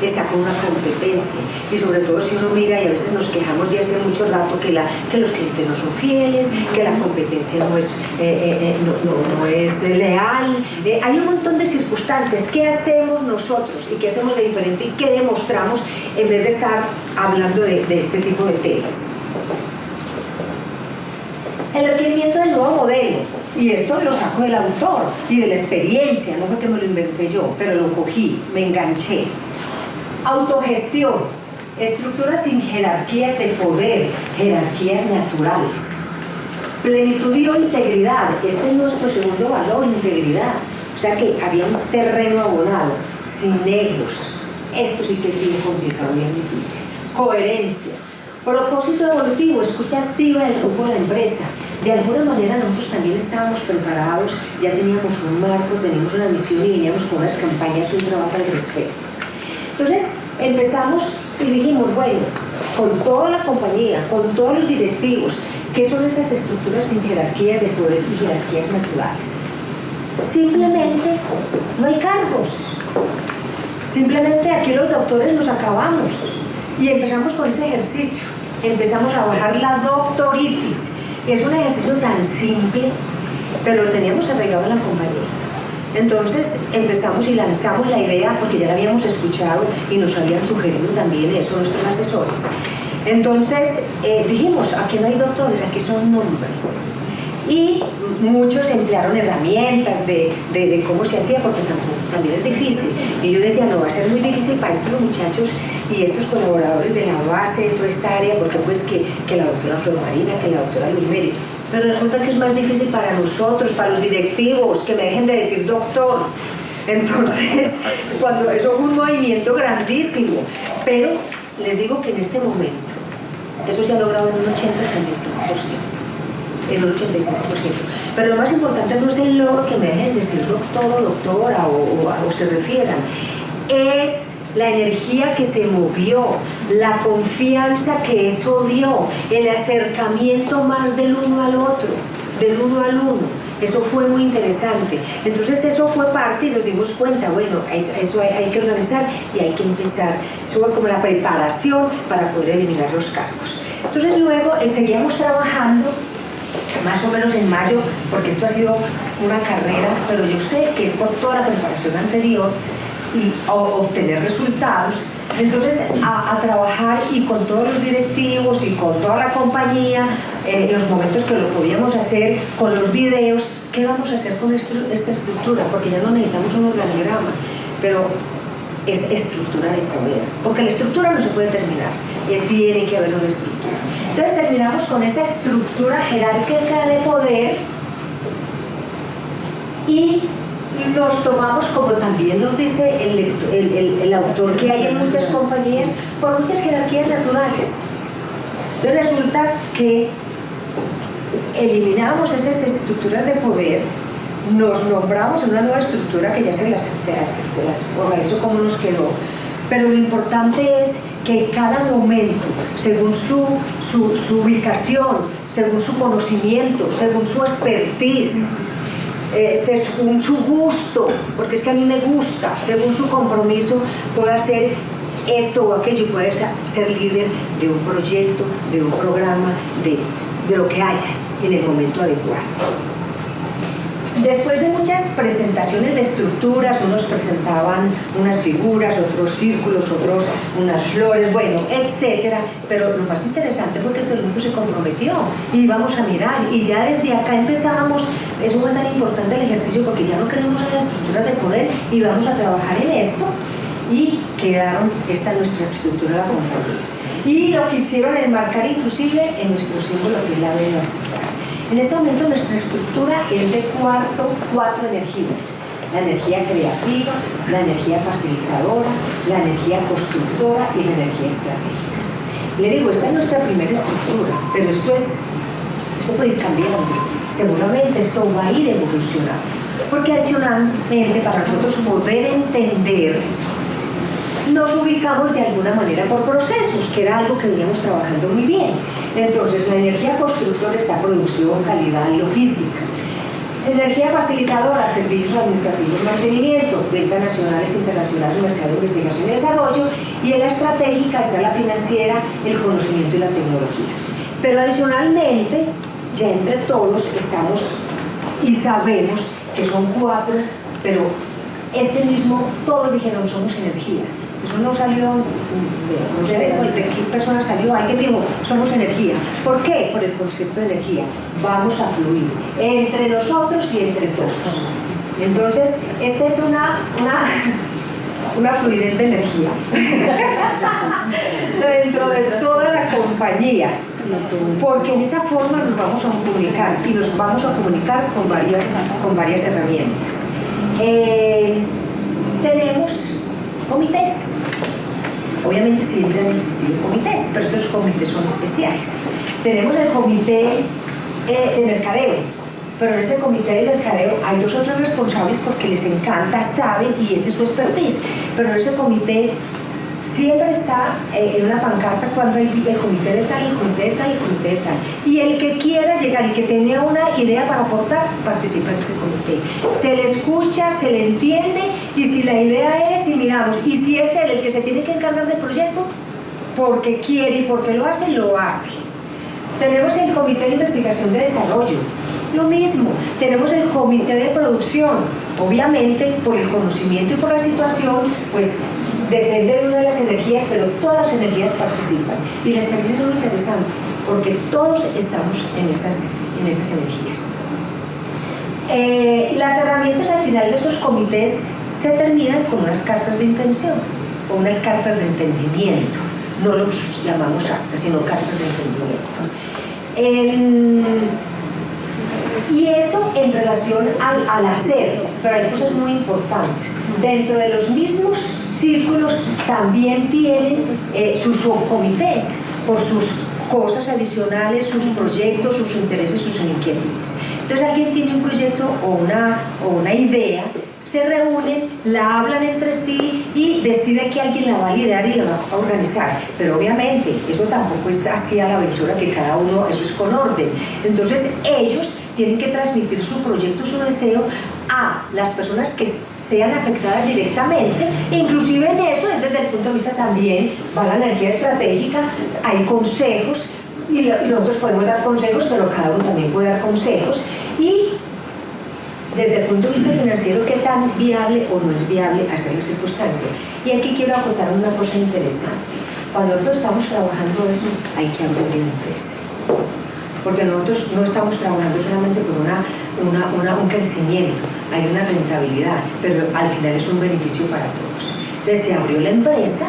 está con una competencia, y sobre todo si uno mira, y a veces nos quejamos de hace mucho rato que los clientes no son fieles, que la competencia no es leal, hay un montón de circunstancias. ¿Qué hacemos nosotros y qué hacemos de diferente y qué demostramos en vez de estar hablando de este tipo de temas? El requerimiento del nuevo modelo, y esto lo saco del autor y de la experiencia, no fue que me lo inventé yo, pero lo cogí, me enganché. Autogestión, estructuras sin jerarquías de poder, jerarquías naturales. Plenitud y integridad, este es nuestro segundo valor, integridad. O sea que había un terreno abonado, sin egos. Esto sí que es bien complicado, bien difícil. Coherencia. Propósito evolutivo, escucha activa del grupo de la empresa. De alguna manera nosotros también estábamos preparados, ya teníamos un marco, teníamos una misión y veníamos con unas campañas y un trabajo al respecto. Entonces empezamos y dijimos, bueno, con toda la compañía, con todos los directivos, ¿qué son esas estructuras sin jerarquías de poder y jerarquías naturales? Simplemente no hay cargos. Simplemente aquí los doctores nos acabamos. Y empezamos con ese ejercicio. Empezamos a bajar la doctoritis. Es un ejercicio tan simple, pero lo teníamos arreglado en la compañía. Entonces empezamos y lanzamos la idea, porque ya la habíamos escuchado y nos habían sugerido también eso nuestros asesores. Entonces dijimos, aquí no hay doctores, aquí son nombres. Y muchos emplearon herramientas de cómo se hacía, porque también es difícil. Y yo decía, no, va a ser muy difícil para estos muchachos y estos colaboradores de la base de toda esta área, porque pues que la doctora Flor Marina, que la doctora Luzmeri. Pero resulta que es más difícil para nosotros, para los directivos, que me dejen de decir doctor. Entonces, cuando eso fue un movimiento grandísimo. Pero les digo que en este momento, eso se ha logrado en un 80-85%. En un 85%. Pero lo más importante no es el logro que me dejen decir doctor o doctora o se refieran, es la energía que se movió, la confianza que eso dio, el acercamiento más del uno al otro, del uno al uno. Eso fue muy interesante. Entonces eso fue parte y nos dimos cuenta, bueno, eso hay que organizar y hay que empezar. Eso fue como la preparación para poder eliminar los cargos. Entonces luego seguíamos trabajando, más o menos en mayo, porque esto ha sido una carrera, pero yo sé que es por toda la preparación anterior y obtener resultados. Entonces a trabajar y con todos los directivos y con toda la compañía, en los momentos que lo podíamos hacer, con los videos, ¿qué vamos a hacer con esta estructura? Porque ya no necesitamos un organigrama, pero es estructurar el poder, porque la estructura no se puede terminar, tiene que haber una estructura. Entonces terminamos con esa estructura jerárquica de poder y nos tomamos, como también nos dice el el autor que hay en muchas compañías por muchas jerarquías naturales. Entonces resulta que eliminamos esas estructuras de poder, nos nombramos en una nueva estructura que ya se las organizó como nos quedó, pero lo importante es que en cada momento, según su ubicación, según su conocimiento, según su expertise, según su gusto, porque es que a mí me gusta, según su compromiso, pueda hacer esto o aquello, puede ser líder de un proyecto, de un programa, de lo que haya en el momento adecuado. Después de muchas presentaciones de estructuras, unos presentaban unas figuras, otros círculos, otros unas flores, bueno, etcétera, pero lo más interesante fue que todo el mundo se comprometió y íbamos a mirar, y ya desde acá empezábamos. Eso fue tan importante el ejercicio porque ya no queremos las estructuras de poder y vamos a trabajar en esto, y quedaron, esta nuestra estructura de la compañía, y lo quisieron enmarcar inclusive en nuestro símbolo, que es la B de Bacifar. En este momento nuestra estructura es de cuatro energías: la energía creativa, la energía facilitadora, la energía constructora y la energía estratégica. Le digo, esta es nuestra primera estructura, pero esto puede ir cambiando. Seguramente esto va a ir evolucionando, porque adicionalmente para nosotros poder entender, nos ubicamos de alguna manera por procesos, que era algo que veníamos trabajando muy bien. Entonces, la energía constructora está producción, calidad y logística. Energía facilitadora, servicios administrativos, mantenimiento, ventas nacionales, internacionales, mercado, investigación y desarrollo. Y en la estratégica está la financiera, el conocimiento y la tecnología. Pero adicionalmente, ya entre todos estamos y sabemos que son cuatro, pero todos dijeron somos energía. Eso no salió, no sé de qué persona salió, alguien dijo, somos energía. ¿Por qué? Por el concepto de energía. Vamos a fluir entre nosotros y entre todos. Entonces, esta es una fluidez de energía dentro de toda la compañía, porque en esa forma nos vamos a comunicar, y nos vamos a comunicar con varias herramientas. Tenemos comités. Obviamente siempre han existido comités, pero estos comités son especiales. Tenemos el comité de mercadeo, pero en ese comité de mercadeo hay dos otros responsables porque les encanta, saben, y ese es su expertise. Pero en ese comité siempre está en una pancarta cuando hay el comité de tal, el comité de tal, el comité de tal. Y el que quiera llegar y que tenga una idea para aportar, participa en ese comité. Se le escucha, se le entiende, y si la idea es, y miramos, y si es él el que se tiene que encargar del proyecto, porque quiere y porque lo hace, lo hace. Tenemos el comité de investigación de desarrollo. Lo mismo, tenemos el comité de producción. Obviamente, por el conocimiento y por la situación, pues depende de una de las energías, pero todas las energías participan. Y la experiencia es muy interesante, porque todos estamos en esas energías. Las herramientas al final de esos comités se terminan con unas cartas de intención o unas cartas de entendimiento. No los llamamos actas, sino cartas de entendimiento. Y eso en relación al hacer, pero hay cosas muy importantes. Dentro de los mismos círculos también tienen sus subcomités por sus cosas adicionales, sus proyectos, sus intereses, sus inquietudes. Entonces alguien tiene un proyecto o una idea, se reúnen, la hablan entre sí y decide que alguien la va a liderar y la va a organizar. Pero obviamente eso tampoco es así a la aventura, que cada uno, eso es con orden. Entonces ellos tienen que transmitir su proyecto, su deseo a las personas que sean afectadas directamente. Inclusive en eso es desde el punto de vista también, va la energía estratégica, hay consejos y nosotros podemos dar consejos, pero cada uno también puede dar consejos. Y desde el punto de vista financiero, qué tan viable o no es viable hacer la circunstancia. Y aquí quiero acotar una cosa interesante. Cuando nosotros estamos trabajando eso, hay que abrir una empresa. Porque nosotros no estamos trabajando solamente por un crecimiento, hay una rentabilidad, pero al final es un beneficio para todos. Entonces se abrió la empresa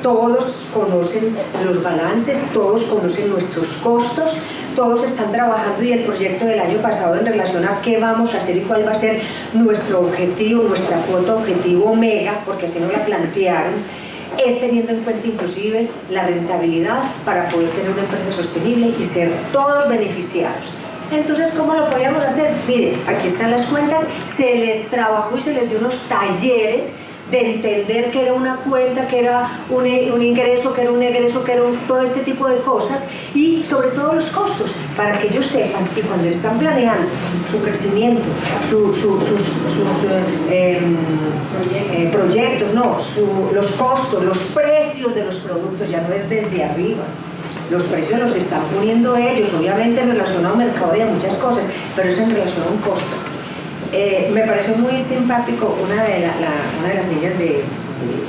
todos conocen los balances, todos conocen nuestros costos, todos están trabajando y el proyecto del año pasado en relación a qué vamos a hacer y cuál va a ser nuestro objetivo, nuestra cuota objetivo mega, porque así nos la plantearon, es teniendo en cuenta inclusive la rentabilidad para poder tener una empresa sostenible y ser todos beneficiados. Entonces, ¿cómo lo podíamos hacer? Miren, aquí están las cuentas, se les trabajó y se les dio unos talleres de entender que era una cuenta, que era un ingreso, que era un egreso, que era todo este tipo de cosas, y sobre todo los costos, para que ellos sepan y cuando están planeando su crecimiento, sus proyectos, los costos, los precios de los productos, ya no es desde arriba. Los precios los están poniendo ellos, obviamente en relación a un mercado y a muchas cosas, pero es en relación a un costo. Me pareció muy simpático una de las niñas de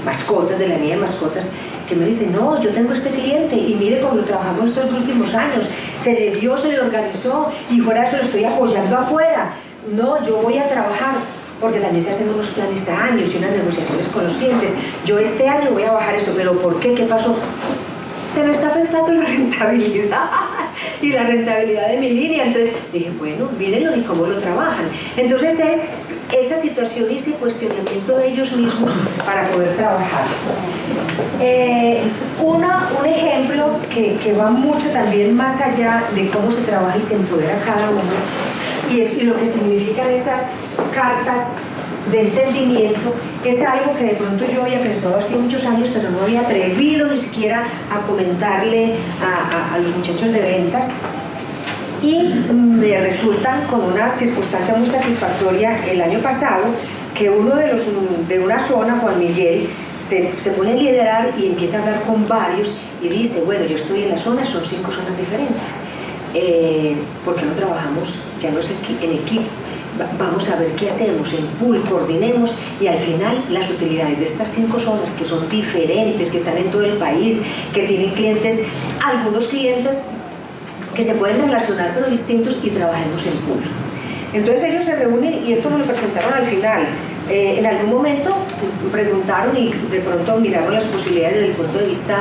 mascotas, de la línea de mascotas, que me dice, no, yo tengo este cliente y mire cómo lo trabajamos estos últimos años, se le dio, se le organizó y fuera de eso lo estoy apoyando afuera. No, yo voy a trabajar, porque también se hacen unos planes a años y unas negociaciones con los clientes. Yo este año voy a bajar esto, pero ¿por qué? ¿Qué pasó? Se me está afectando la rentabilidad y la rentabilidad de mi línea. Entonces dije, bueno, mírenlo y cómo lo trabajan. Entonces es esa situación y ese cuestionamiento de ellos mismos para poder trabajar. Un ejemplo que va mucho también más allá de cómo se trabaja y se empodera cada uno, y lo que significan esas cartas de entendimiento, es algo que de pronto yo había pensado hace muchos años, pero no había atrevido ni siquiera a comentarle a los muchachos de ventas, y me resultan con una circunstancia muy satisfactoria el año pasado, que uno de una zona, Juan Miguel, se pone a liderar y empieza a hablar con varios y dice, bueno, yo estoy en la zona, son 5 zonas diferentes, ¿por qué no trabajamos ya no es en equipo? Vamos a ver qué hacemos, en pool, coordinemos, y al final las utilidades de estas 5 zonas que son diferentes, que están en todo el país, que tienen clientes, algunos clientes que se pueden relacionar pero distintos, y trabajemos en pool. Entonces ellos se reúnen y esto me lo presentaron al final. En algún momento preguntaron y de pronto miraron las posibilidades desde el punto de vista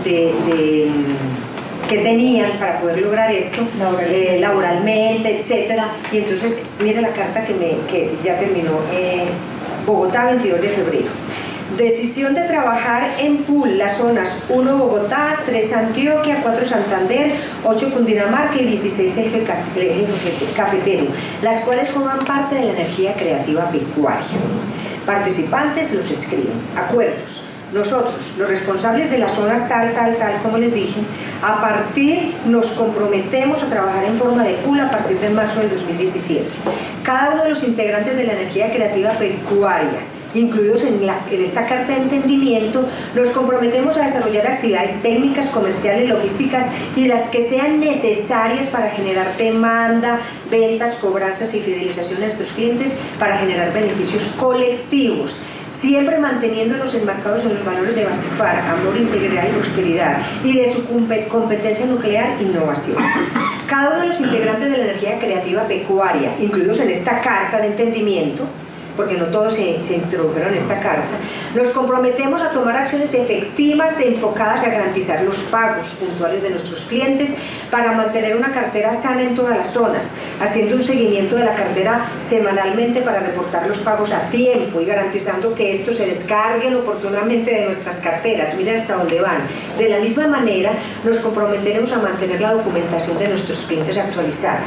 que tenían para poder lograr esto laboralmente, etcétera. Y entonces mire la carta que ya terminó, Bogotá, 22 de febrero. Decisión de trabajar en pool las zonas 1 Bogotá, 3 Antioquia, 4 Santander, 8 Cundinamarca y 16 Eje Cafetero, las cuales forman parte de la energía creativa pecuaria. Participantes los escriben. Acuerdos. Nosotros, los responsables de las zonas tal, como les dije, a partir nos comprometemos a trabajar en forma de pool a partir de marzo del 2017. Cada uno de los integrantes de la energía creativa pecuaria, incluidos en esta carta de entendimiento, nos comprometemos a desarrollar actividades técnicas, comerciales, logísticas y las que sean necesarias para generar demanda, ventas, cobranzas y fidelización de nuestros clientes para generar beneficios colectivos, siempre manteniéndonos enmarcados en los valores de Basifar, amor, integridad y prosperidad, y de su competencia nuclear, innovación. Cada uno de los integrantes de la energía creativa pecuaria, incluidos en esta carta de entendimiento, porque no todos se introdujeron en esta carta, nos comprometemos a tomar acciones efectivas e enfocadas a garantizar los pagos puntuales de nuestros clientes para mantener una cartera sana en todas las zonas, haciendo un seguimiento de la cartera semanalmente para reportar los pagos a tiempo y garantizando que estos se descarguen oportunamente de nuestras carteras. Miren hasta dónde van. De la misma manera, nos comprometeremos a mantener la documentación de nuestros clientes actualizada.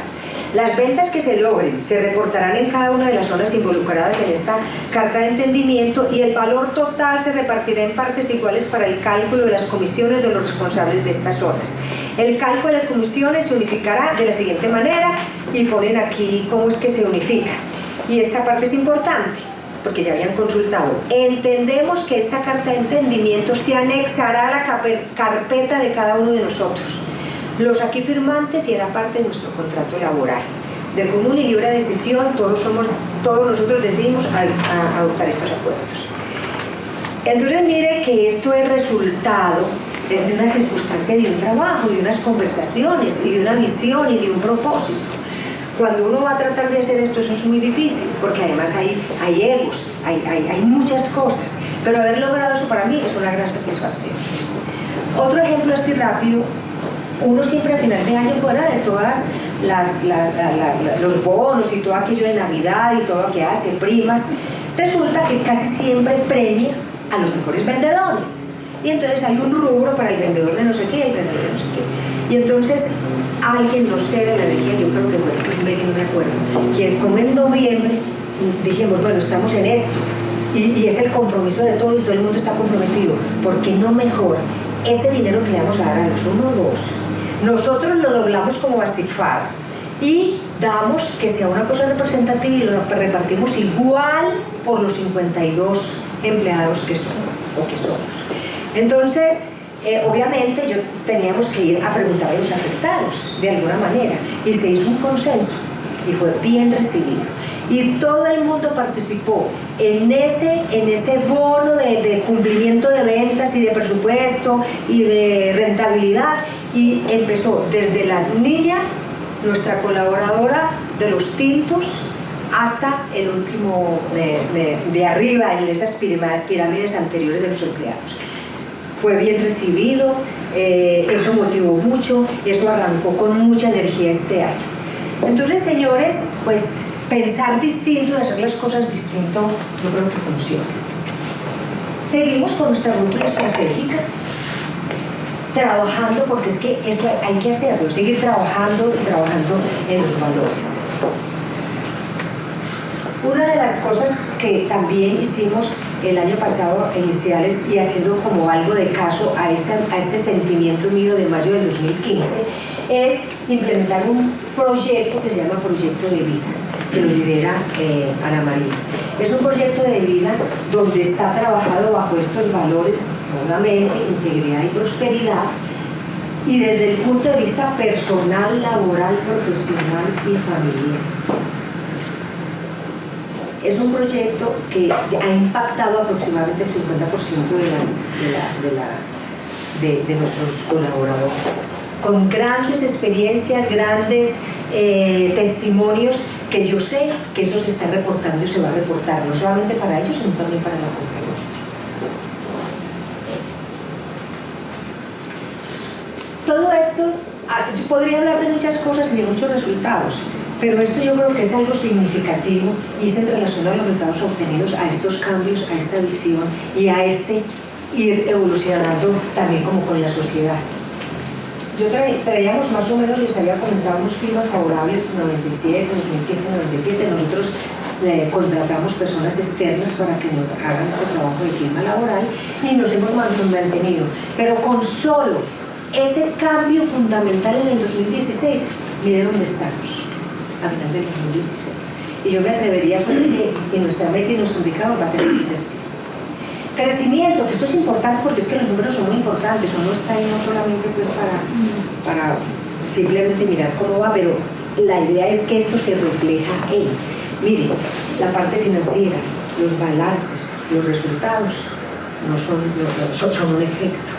Las ventas que se logren se reportarán en cada una de las zonas involucradas en esta carta de entendimiento, y el valor total se repartirá en partes iguales para el cálculo de las comisiones de los responsables de estas zonas. El cálculo de comisiones se unificará de la siguiente manera, y ponen aquí cómo es que se unifica. Y esta parte es importante, porque ya habían consultado. Entendemos que esta carta de entendimiento se anexará a la carpeta de cada uno de nosotros, los aquí firmantes, y era parte de nuestro contrato laboral. De común y libre decisión, todos nosotros decidimos adoptar estos acuerdos. Entonces mire que esto es resultado de una circunstancia, de un trabajo, de unas conversaciones, y de una visión y de un propósito. Cuando uno va a tratar de hacer esto, eso es muy difícil, porque además hay egos, hay muchas cosas, pero haber logrado eso para mí es una gran satisfacción. Otro ejemplo así rápido, uno siempre a final de año, fuera de todas los bonos y todo aquello de Navidad y todo lo que hace, primas, resulta que casi siempre premia a los mejores vendedores. Y entonces hay un rubro para el vendedor de no sé qué, el vendedor de no sé qué. Y entonces alguien, no sé, de la energía, yo creo que fue no me acuerdo, que como en noviembre dijimos, bueno, estamos en esto, y es el compromiso de todos, todo el mundo está comprometido, porque no mejor ese dinero que le vamos a dar a los 1 o 2, nosotros lo doblamos como Basicfar y damos que sea una cosa representativa y lo repartimos igual por los 52 empleados que son o que somos. Entonces, obviamente teníamos que ir a preguntar a los afectados de alguna manera y se hizo un consenso y fue bien recibido. Y todo el mundo participó en ese bono de cumplimiento de ventas y de presupuesto y de rentabilidad, y empezó desde la niña, nuestra colaboradora de los tintos, hasta el último de arriba en esas pirámides anteriores de los empleados. Fue bien recibido, eso motivó mucho, eso arrancó con mucha energía este año. Entonces, señores, pues pensar distinto, hacer las cosas distinto, yo creo que funciona. Seguimos con nuestra brújula estratégica, trabajando, porque es que esto hay que hacerlo, seguir trabajando y trabajando en los valores. Una de las cosas que también hicimos el año pasado iniciales y haciendo como algo de caso a ese sentimiento mío de mayo del 2015 es implementar un proyecto que se llama Proyecto de Vida, que lo lidera Ana María. Es un proyecto de vida donde está trabajado bajo estos valores, nuevamente, integridad y prosperidad, y desde el punto de vista personal, laboral, profesional y familiar. Es un proyecto que ha impactado aproximadamente el 50% de nuestros colaboradores, con grandes experiencias, grandes testimonios, que yo sé que eso se está reportando y se va a reportar, no solamente para ellos, sino también para la compañía. Todo esto, yo podría hablar de muchas cosas y de muchos resultados, pero esto yo creo que es algo significativo y es en relación a los resultados obtenidos, a estos cambios, a esta visión y a este ir evolucionando también como con la sociedad. Yo traíamos más o menos, les había comentado unos climas favorables, 97, 2015, 97, nosotros contratamos personas externas para que nos hagan este trabajo de clima laboral y nos hemos mantenido, pero con solo ese cambio fundamental en el 2016, miren dónde estamos, a final del 2016. Y yo me atrevería pues que nuestra meta y nuestro indicador va a tener que ser así. Crecimiento, que esto es importante porque es que los números son muy importantes, uno está ahí no solamente pues para simplemente mirar cómo va, pero la idea es que esto se refleja en, miren, la parte financiera, los balances, los resultados no son un efecto.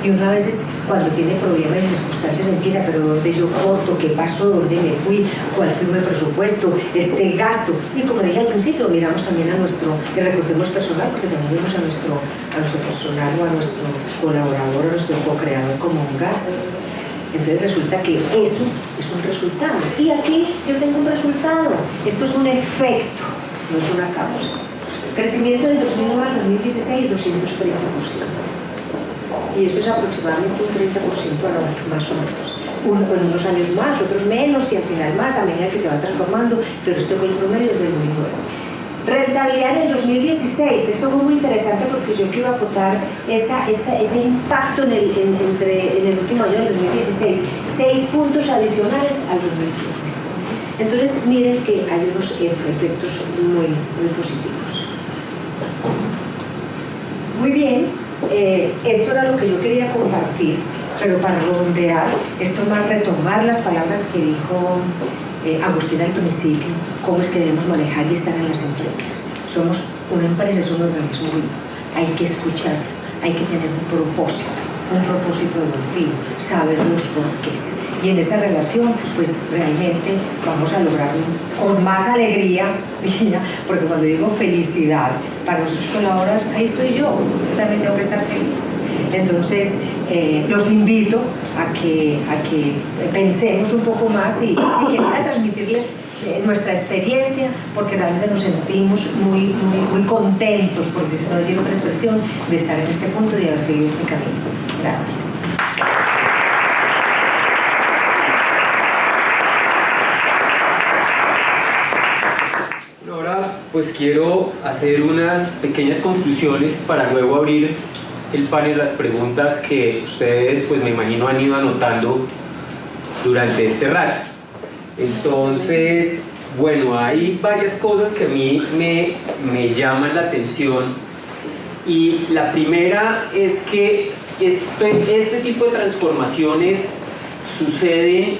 Y una vez cuando tiene problemas y circunstancias empieza, pero ¿dónde yo corto? ¿Qué pasó? ¿Dónde me fui? ¿Cuál fue mi presupuesto? Este gasto. Y como dije al principio, miramos también a nuestro, y recordemos personal, porque también vemos a nuestro personal o a nuestro colaborador, a nuestro co-creador como un gasto. Entonces resulta que eso es un resultado. Y aquí yo tengo un resultado. Esto es un efecto, no es una causa. Crecimiento del 2009 al 2016, 230%. Y eso es aproximadamente un 30% anual, más o menos. En unos años más, otros menos, y al final más, a medida que se va transformando, pero esto fue el promedio del 2009. Rentabilidad en el 2016, esto fue muy interesante porque yo quiero acotar ese impacto en el último año del 2016, 6 puntos adicionales al 2015. Entonces, miren que hay unos efectos muy positivos. Muy bien. Esto era lo que yo quería compartir, pero para redondear, esto más retomar las palabras que dijo Agustín al principio, cómo es que debemos manejar y estar en las empresas. Somos una empresa, es un organismo vivo, hay que escuchar, hay que tener un propósito, un propósito evolutivo, saber los porqués. Y en esa relación, pues realmente vamos a lograr con más alegría, porque cuando digo felicidad, para nosotros colaboradores, ahí estoy yo también tengo que estar feliz. Entonces, los invito a que pensemos un poco más y quería transmitirles nuestra experiencia, porque realmente nos sentimos muy contentos, porque se nos decir otra expresión, de estar en este punto y de haber seguido este camino. Gracias. Ahora pues quiero hacer unas pequeñas conclusiones para luego abrir el panel, las preguntas que ustedes pues me imagino han ido anotando durante este rato. Entonces, bueno, hay varias cosas que a mí me llaman la atención, y la primera es que este tipo de transformaciones suceden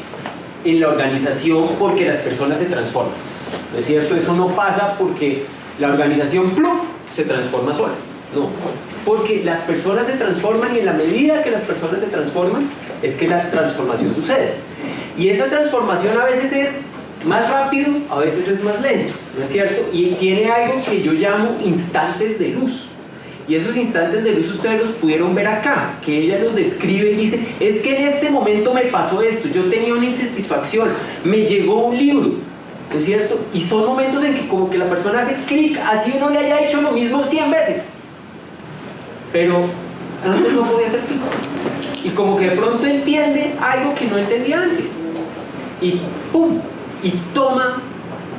en la organización porque las personas se transforman, ¿no es cierto? Eso no pasa porque la organización ¡plum!, se transforma sola, no, es porque las personas se transforman, y en la medida que las personas se transforman es que la transformación sucede. Y esa transformación a veces es más rápido, a veces es más lento, ¿no es cierto? Y tiene algo que yo llamo instantes de luz. Y esos instantes de luz ustedes los pudieron ver acá, que ella los describe y dice, es que en este momento me pasó esto, yo tenía una insatisfacción, me llegó un libro, ¿no es cierto? Y son momentos en que como que la persona hace clic, así uno le haya hecho lo mismo 100 veces. Pero antes no podía hacer clic. Y como que de pronto entiende algo que no entendía antes. Y ¡pum! Y toma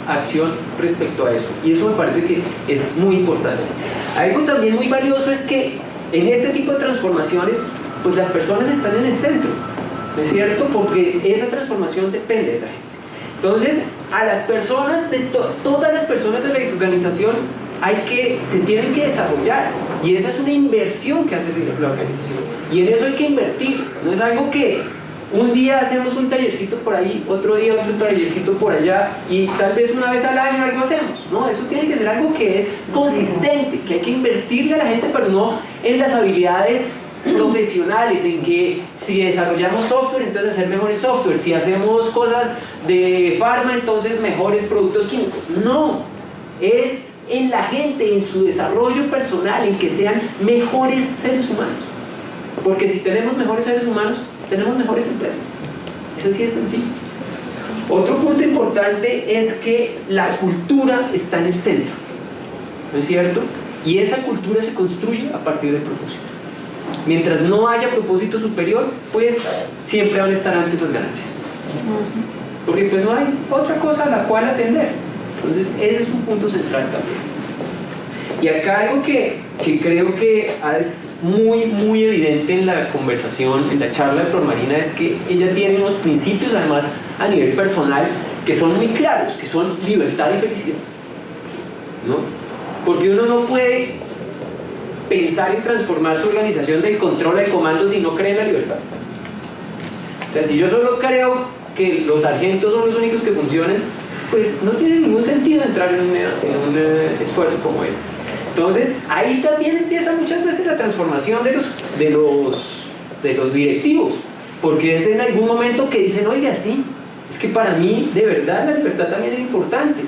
acción respecto a eso. Y eso me parece que es muy importante. Algo también muy valioso es que en este tipo de transformaciones, pues las personas están en el centro, ¿no es cierto? Porque esa transformación depende de la gente. Entonces, a las personas, todas las personas de la organización, se tienen que desarrollar, y esa es una inversión que hace la organización, y en eso hay que invertir. No es algo que un día hacemos un tallercito por ahí, otro día otro tallercito por allá, y tal vez una vez al año algo hacemos. No, eso tiene que ser algo que es consistente, que hay que invertirle a la gente, pero no en las habilidades profesionales, en que si desarrollamos software, entonces hacer mejor el software, si hacemos cosas de farma, entonces mejores productos químicos. No, es en la gente, en su desarrollo personal, en que sean mejores seres humanos, porque si tenemos mejores seres humanos, tenemos mejores empresas. Eso sí es sencillo. Otro punto importante es que la cultura está en el centro, ¿no es cierto? Y esa cultura se construye a partir del propósito. Mientras no haya propósito superior, pues siempre van a estar antes las ganancias, porque pues no hay otra cosa a la cual atender. Entonces ese es un punto central también. Y acá algo que creo que es muy evidente en la conversación, en la charla de Flor Marina, es que ella tiene unos principios, además a nivel personal, que son muy claros, que son libertad y felicidad, ¿no? Porque uno no puede pensar en transformar su organización del control al comando si no cree en la libertad. O sea, si yo solo creo que los sargentos son los únicos que funcionan, pues no tiene ningún sentido entrar en un esfuerzo como este. Entonces ahí también empieza muchas veces la transformación de los directivos, porque es en algún momento que dicen, oiga, sí, es que para mí de verdad la libertad también es importante,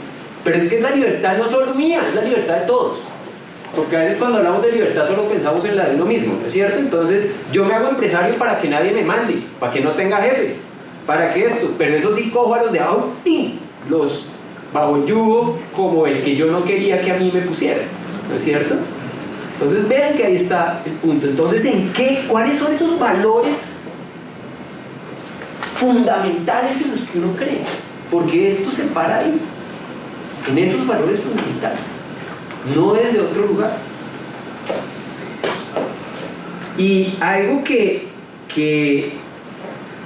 pero es que es la libertad no solo mía, es la libertad de todos, porque a veces cuando hablamos de libertad solo pensamos en la de uno mismo, ¿no es cierto? Entonces yo me hago empresario para que nadie me mande, para que no tenga jefes, para que esto, pero eso sí cojo a los de abajo, ¡tim!, los bajo yugo, como el que yo no quería que a mí me pusieran, ¿no es cierto? Entonces vean que ahí está el punto. Entonces, ¿cuáles son esos valores fundamentales en los que uno cree? Porque esto se para ahí, en esos valores fundamentales, no desde otro lugar. Y algo que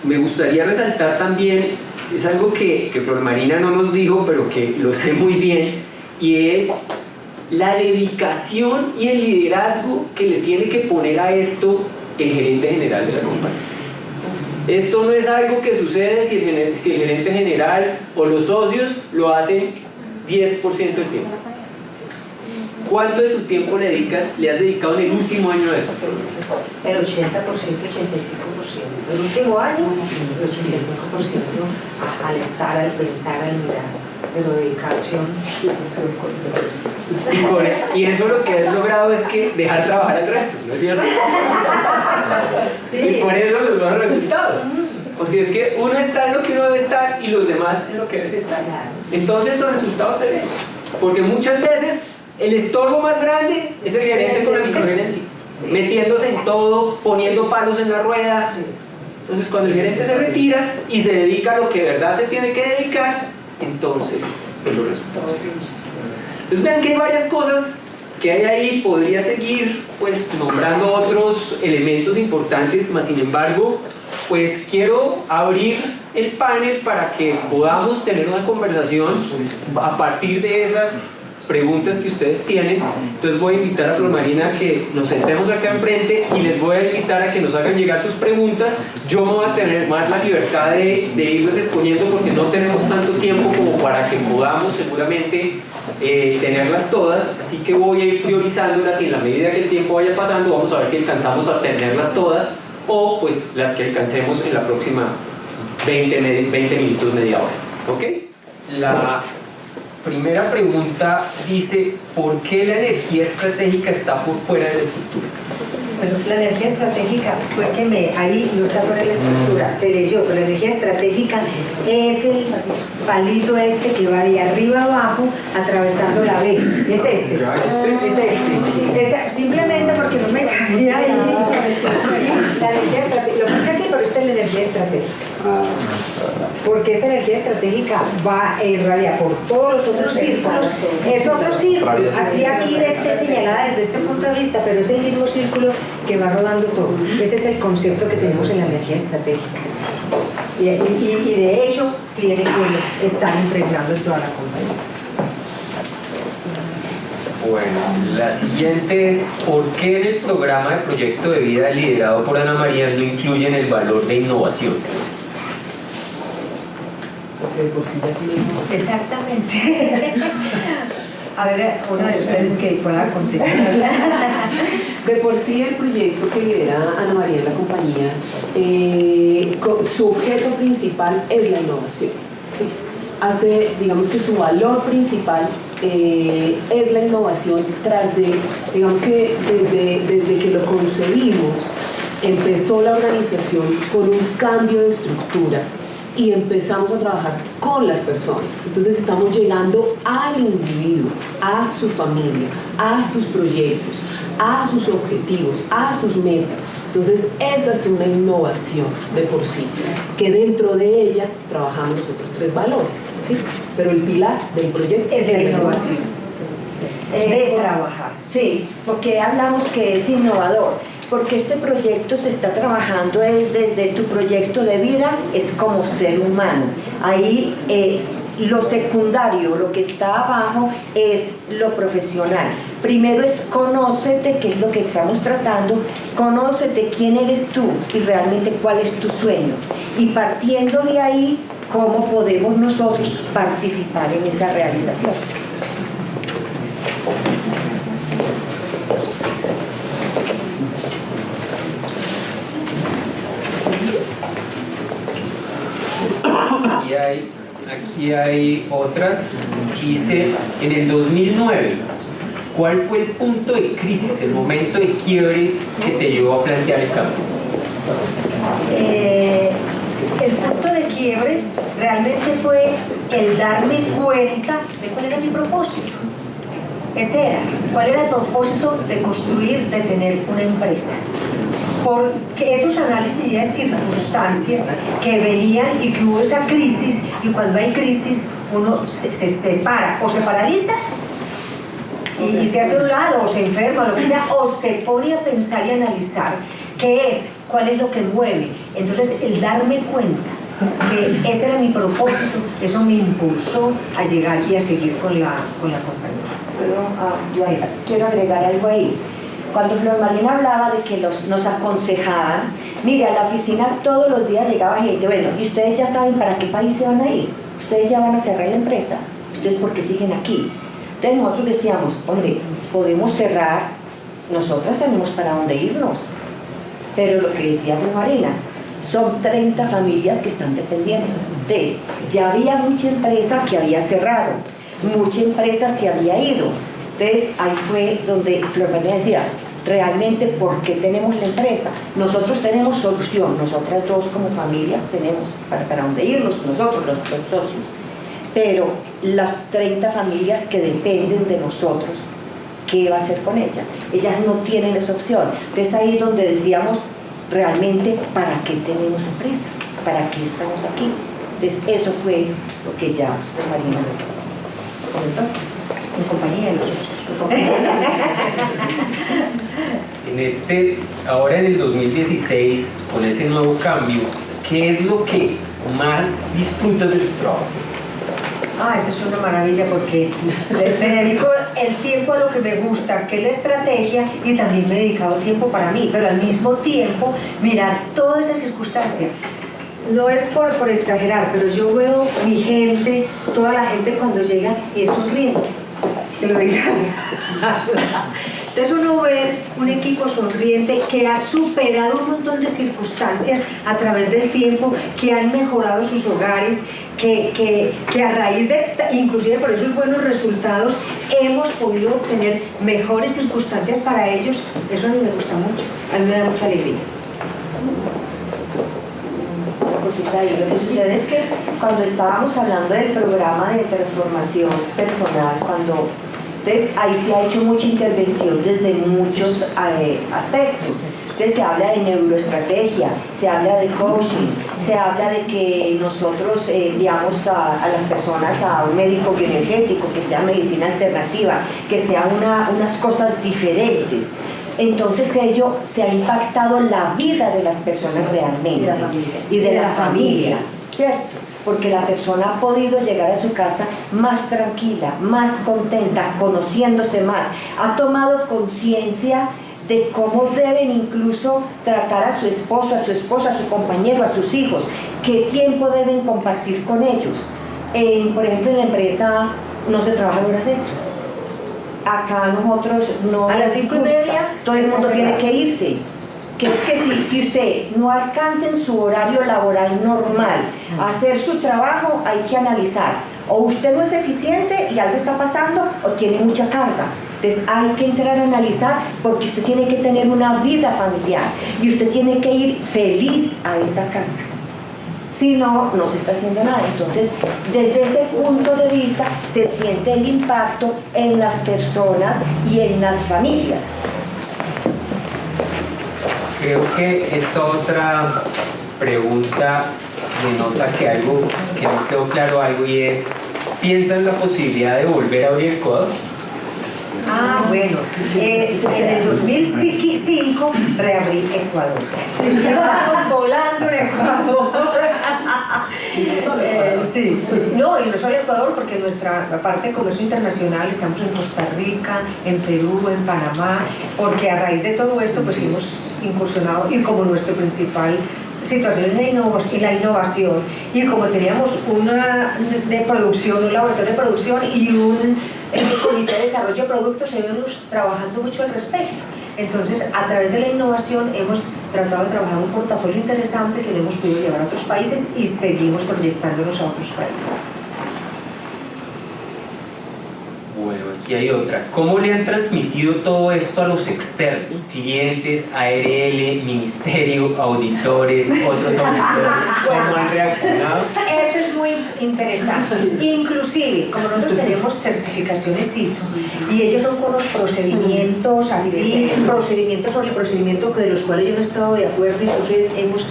me gustaría resaltar también es algo que Flor Marina no nos dijo, pero que lo sé muy bien, y es la dedicación y el liderazgo que le tiene que poner a esto el gerente general de la compañía. Esto no es algo que sucede si el gerente general o los socios lo hacen 10% del tiempo. ¿cuánto de tu tiempo le has dedicado en el último año a eso? El 80%, 85%. El último año, el 85% al estar, al pensar, al mirar, pero dedicación. Y eso lo que has logrado es que dejar trabajar al resto, ¿no es cierto? Sí. Y por eso los buenos resultados. Porque es que uno está en lo que uno debe estar y los demás en lo que deben estar. Entonces los resultados se ven. Porque muchas veces el estorbo más grande es el gerente con la microgerencia, metiéndose en todo, poniendo palos en la rueda. Entonces cuando el gerente se retira y se dedica a lo que de verdad se tiene que dedicar, entonces pues, los resultados se ven. Entonces vean que hay varias cosas que hay ahí, podría seguir pues nombrando otros elementos importantes, mas sin embargo pues quiero abrir el panel para que podamos tener una conversación a partir de esas preguntas que ustedes tienen. Entonces voy a invitar a Flor Marina a que nos sentemos acá enfrente y les voy a invitar a que nos hagan llegar sus preguntas. Yo me voy a tener más la libertad de irlos exponiendo porque no tenemos tanto tiempo como para que podamos seguramente tenerlas todas, así que voy a ir priorizándolas y en la medida que el tiempo vaya pasando vamos a ver si alcanzamos a tenerlas todas o pues las que alcancemos en la próxima 20 minutos, media hora. ¿Ok? La primera pregunta dice: ¿por qué la energía estratégica está por fuera de la estructura? Bueno, la energía estratégica fue que ahí no está fuera de la estructura, se leyó, pero la energía estratégica es el palito este que va de arriba abajo atravesando la B. Es este. Es este. Simplemente porque no me cambié ahí. La energía estratégica, lo puse aquí, pero esta es la energía estratégica. Porque esta energía estratégica va a irradiar por todos los otros círculos. Es otro círculo, así aquí esté señalada desde este punto de vista, pero es el mismo círculo que va rodando todo. Ese es el concepto que tenemos en la energía estratégica. Y de hecho, tiene que estar impregnado en toda la compañía. Bueno, la siguiente es: ¿por qué en el programa de proyecto de vida liderado por Ana María no incluyen el valor de innovación? Exactamente. A ver, una de ustedes que pueda contestar. De por sí el proyecto que lidera Ana María en la compañía, su objeto principal es la innovación, ¿sí? Digamos que su valor principal es la innovación digamos que desde que lo concebimos, empezó la organización con un cambio de estructura y empezamos a trabajar con las personas. Entonces estamos llegando al individuo, a su familia, a sus proyectos, a sus objetivos, a sus metas. Entonces esa es una innovación de por sí, que dentro de ella trabajamos los otros tres valores, ¿sí? Pero el pilar del proyecto es la innovación. De trabajar, sí, porque hablamos que es innovador, porque este proyecto se está trabajando desde tu proyecto de vida, es como ser humano. Ahí lo secundario, lo que está abajo es lo profesional. Primero es conócete, que es lo que estamos tratando, conócete quién eres tú y realmente cuál es tu sueño. Y partiendo de ahí, cómo podemos nosotros participar en esa realización. Aquí hay otras. Dice: en el 2009, ¿cuál fue el punto de crisis, el momento de quiebre que te llevó a plantear el cambio? El punto de quiebre realmente fue el darme cuenta de cuál era mi propósito. Ese era, cuál era el propósito de construir, de tener una empresa. Porque esos análisis y esas circunstancias que venían y que hubo esa crisis, y cuando hay crisis uno se separa o se paraliza y se hace a un lado o se enferma o lo que sea, o se pone a pensar y analizar qué es, cuál es lo que mueve. Entonces el darme cuenta que ese era mi propósito, eso me impulsó a llegar y a seguir con la compañía. Yo Sí. quiero agregar algo ahí. Cuando Flor Marina hablaba de que nos aconsejaban, mire, a la oficina todos los días llegaba gente, bueno, y ustedes ya saben para qué país se van a ir, ustedes ya van a cerrar la empresa, ustedes porque siguen aquí. Entonces nosotros decíamos, hombre, podemos cerrar, nosotras tenemos para dónde irnos. Pero lo que decía Marina, son 30 familias que están dependiendo de él. Ya había mucha empresa que había cerrado, mucha empresa se había ido. Entonces ahí fue donde Flor María decía, realmente, ¿por qué tenemos la empresa? Nosotros tenemos solución, nosotras dos como familia tenemos para dónde irnos, nosotros los socios. Pero las 30 familias que dependen de nosotros, ¿qué va a hacer con ellas? Ellas no tienen esa opción. Entonces ahí es donde decíamos, realmente, ¿para qué tenemos empresa? ¿Para qué estamos aquí? Entonces eso fue lo que ya Marina comentó. En compañía de los socios. Ahora en el 2016, con ese nuevo cambio, ¿qué es lo que más disfrutas de tu trabajo? Eso es una maravilla porque me dedico el tiempo a lo que me gusta, que es la estrategia, y también me he dedicado tiempo para mí, pero al mismo tiempo mirar toda esa circunstancia. No es por exagerar, pero yo veo mi gente, toda la gente cuando llega y es sonriente, que lo digan. Entonces uno ve un equipo sonriente que ha superado un montón de circunstancias a través del tiempo, que han mejorado sus hogares, que a raíz de, inclusive por esos buenos resultados, hemos podido obtener mejores circunstancias para ellos. Eso a mí me gusta mucho, a mí me da mucha alegría. Y lo que sucede es que cuando estábamos hablando del programa de transformación personal, entonces ahí se ha hecho mucha intervención desde muchos aspectos. Entonces se habla de neuroestrategia, se habla de coaching, se habla de que nosotros enviamos a las personas a un médico bioenergético, que sea medicina alternativa, que sea unas cosas diferentes. Entonces ello se ha impactado la vida de las personas realmente y de la familia, ¿cierto? Porque la persona ha podido llegar a su casa más tranquila, más contenta, conociéndose más, ha tomado conciencia de cómo deben incluso tratar a su esposo, a su esposa, a su compañero, a sus hijos, qué tiempo deben compartir con ellos. Por ejemplo, en la empresa no se trabajan horas extras. Acá nosotros no. A las 5:30 todo el mundo tiene que irse. Que es que si usted no alcanza en su horario laboral normal a hacer su trabajo, hay que analizar. O usted no es eficiente y algo está pasando, o tiene mucha carga. Entonces hay que entrar a analizar, porque usted tiene que tener una vida familiar y usted tiene que ir feliz a esa casa. Si no, no se está haciendo nada. Entonces, desde ese punto de vista, se siente el impacto en las personas y en las familias. Creo que esta otra pregunta denota que algo que no quedó claro y es, ¿piensa en la posibilidad de volver a abrir Ecuador? Bueno, en el 2005 reabrí Ecuador. Estábamos volando en Ecuador. Sí. No, y no solo Ecuador, porque nuestra parte de comercio internacional estamos en Costa Rica, en Perú, en Panamá, porque a raíz de todo esto pues hemos incursionado, y como nuestro principal situación es la innovación, y como teníamos una de producción, un laboratorio de producción y un comité de desarrollo de productos, seguimos trabajando mucho al respecto. Entonces, a través de la innovación hemos tratado de trabajar un portafolio interesante que le hemos podido llevar a otros países y seguimos proyectándonos a otros países. Bueno, aquí hay otra. ¿Cómo le han transmitido todo esto a los externos? Clientes, ARL, ministerio, auditores, otros auditores. ¿Cómo han reaccionado? Eso es muy interesante. Inclusive, como nosotros tenemos certificaciones ISO y ellos son con los procedimientos así, procedimientos sobre el procedimiento de los cuales yo no he estado de acuerdo, incluso hemos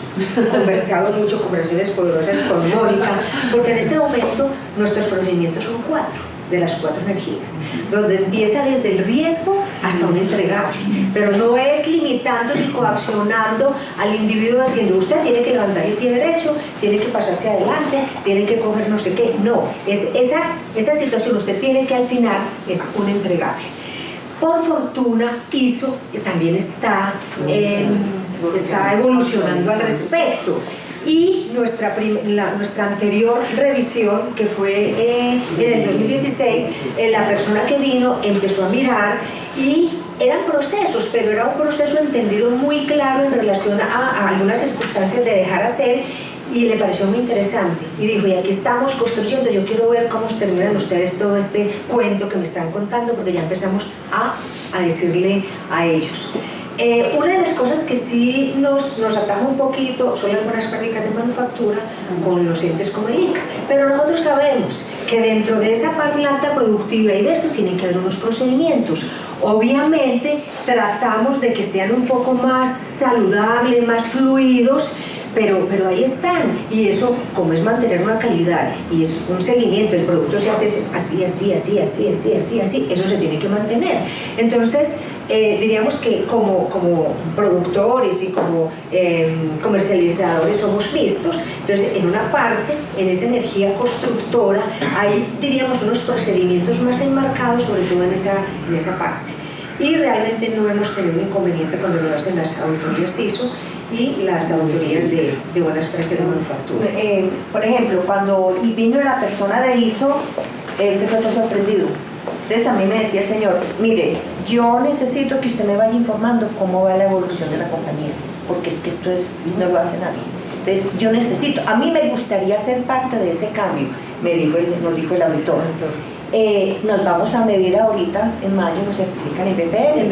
conversado mucho, conversaciones poderosas con Mónica, porque en este momento nuestros procedimientos son 4. De las 4 energías, donde empieza desde el riesgo hasta un entregable, pero no es limitando ni coaccionando al individuo diciendo usted tiene que levantar el pie derecho, tiene que pasarse adelante, tiene que coger no sé qué. No, es esa situación, usted tiene que al final es un entregable. Por fortuna, ISO también está evolucionando al respecto. Y nuestra anterior revisión, que fue en el 2016, la persona que vino empezó a mirar y eran procesos, pero era un proceso entendido muy claro en relación a algunas circunstancias de dejar hacer, y le pareció muy interesante y dijo, y aquí estamos construyendo, yo quiero ver cómo terminan ustedes todo este cuento que me están contando, porque ya empezamos a decirle a ellos. Una de las cosas que sí nos ataja un poquito son las buenas prácticas de manufactura con los entes como el INCA, pero nosotros sabemos que dentro de esa planta productiva y de esto tienen que haber unos procedimientos. Obviamente tratamos de que sean un poco más saludables, más fluidos, pero ahí están, y eso, como es mantener una calidad y es un seguimiento, el producto se hace así, eso se tiene que mantener. Entonces, diríamos que como productores y como comercializadores somos vistos. Entonces, en una parte, en esa energía constructora, hay, diríamos, unos procedimientos más enmarcados, sobre todo en esa parte. Y realmente no hemos tenido inconveniente cuando lo hacen las auditorías ISO y las auditorías de buenas prácticas de manufactura. Por ejemplo, cuando vino la persona de ISO, él se fue todo sorprendido. Entonces a mí me decía el señor, mire, yo necesito que usted me vaya informando cómo va la evolución de la compañía, porque es que esto no lo hace nadie. Entonces yo necesito, a mí me gustaría ser parte de ese cambio, nos dijo el auditor. Nos vamos a medir ahorita, en mayo nos certifican en BPM.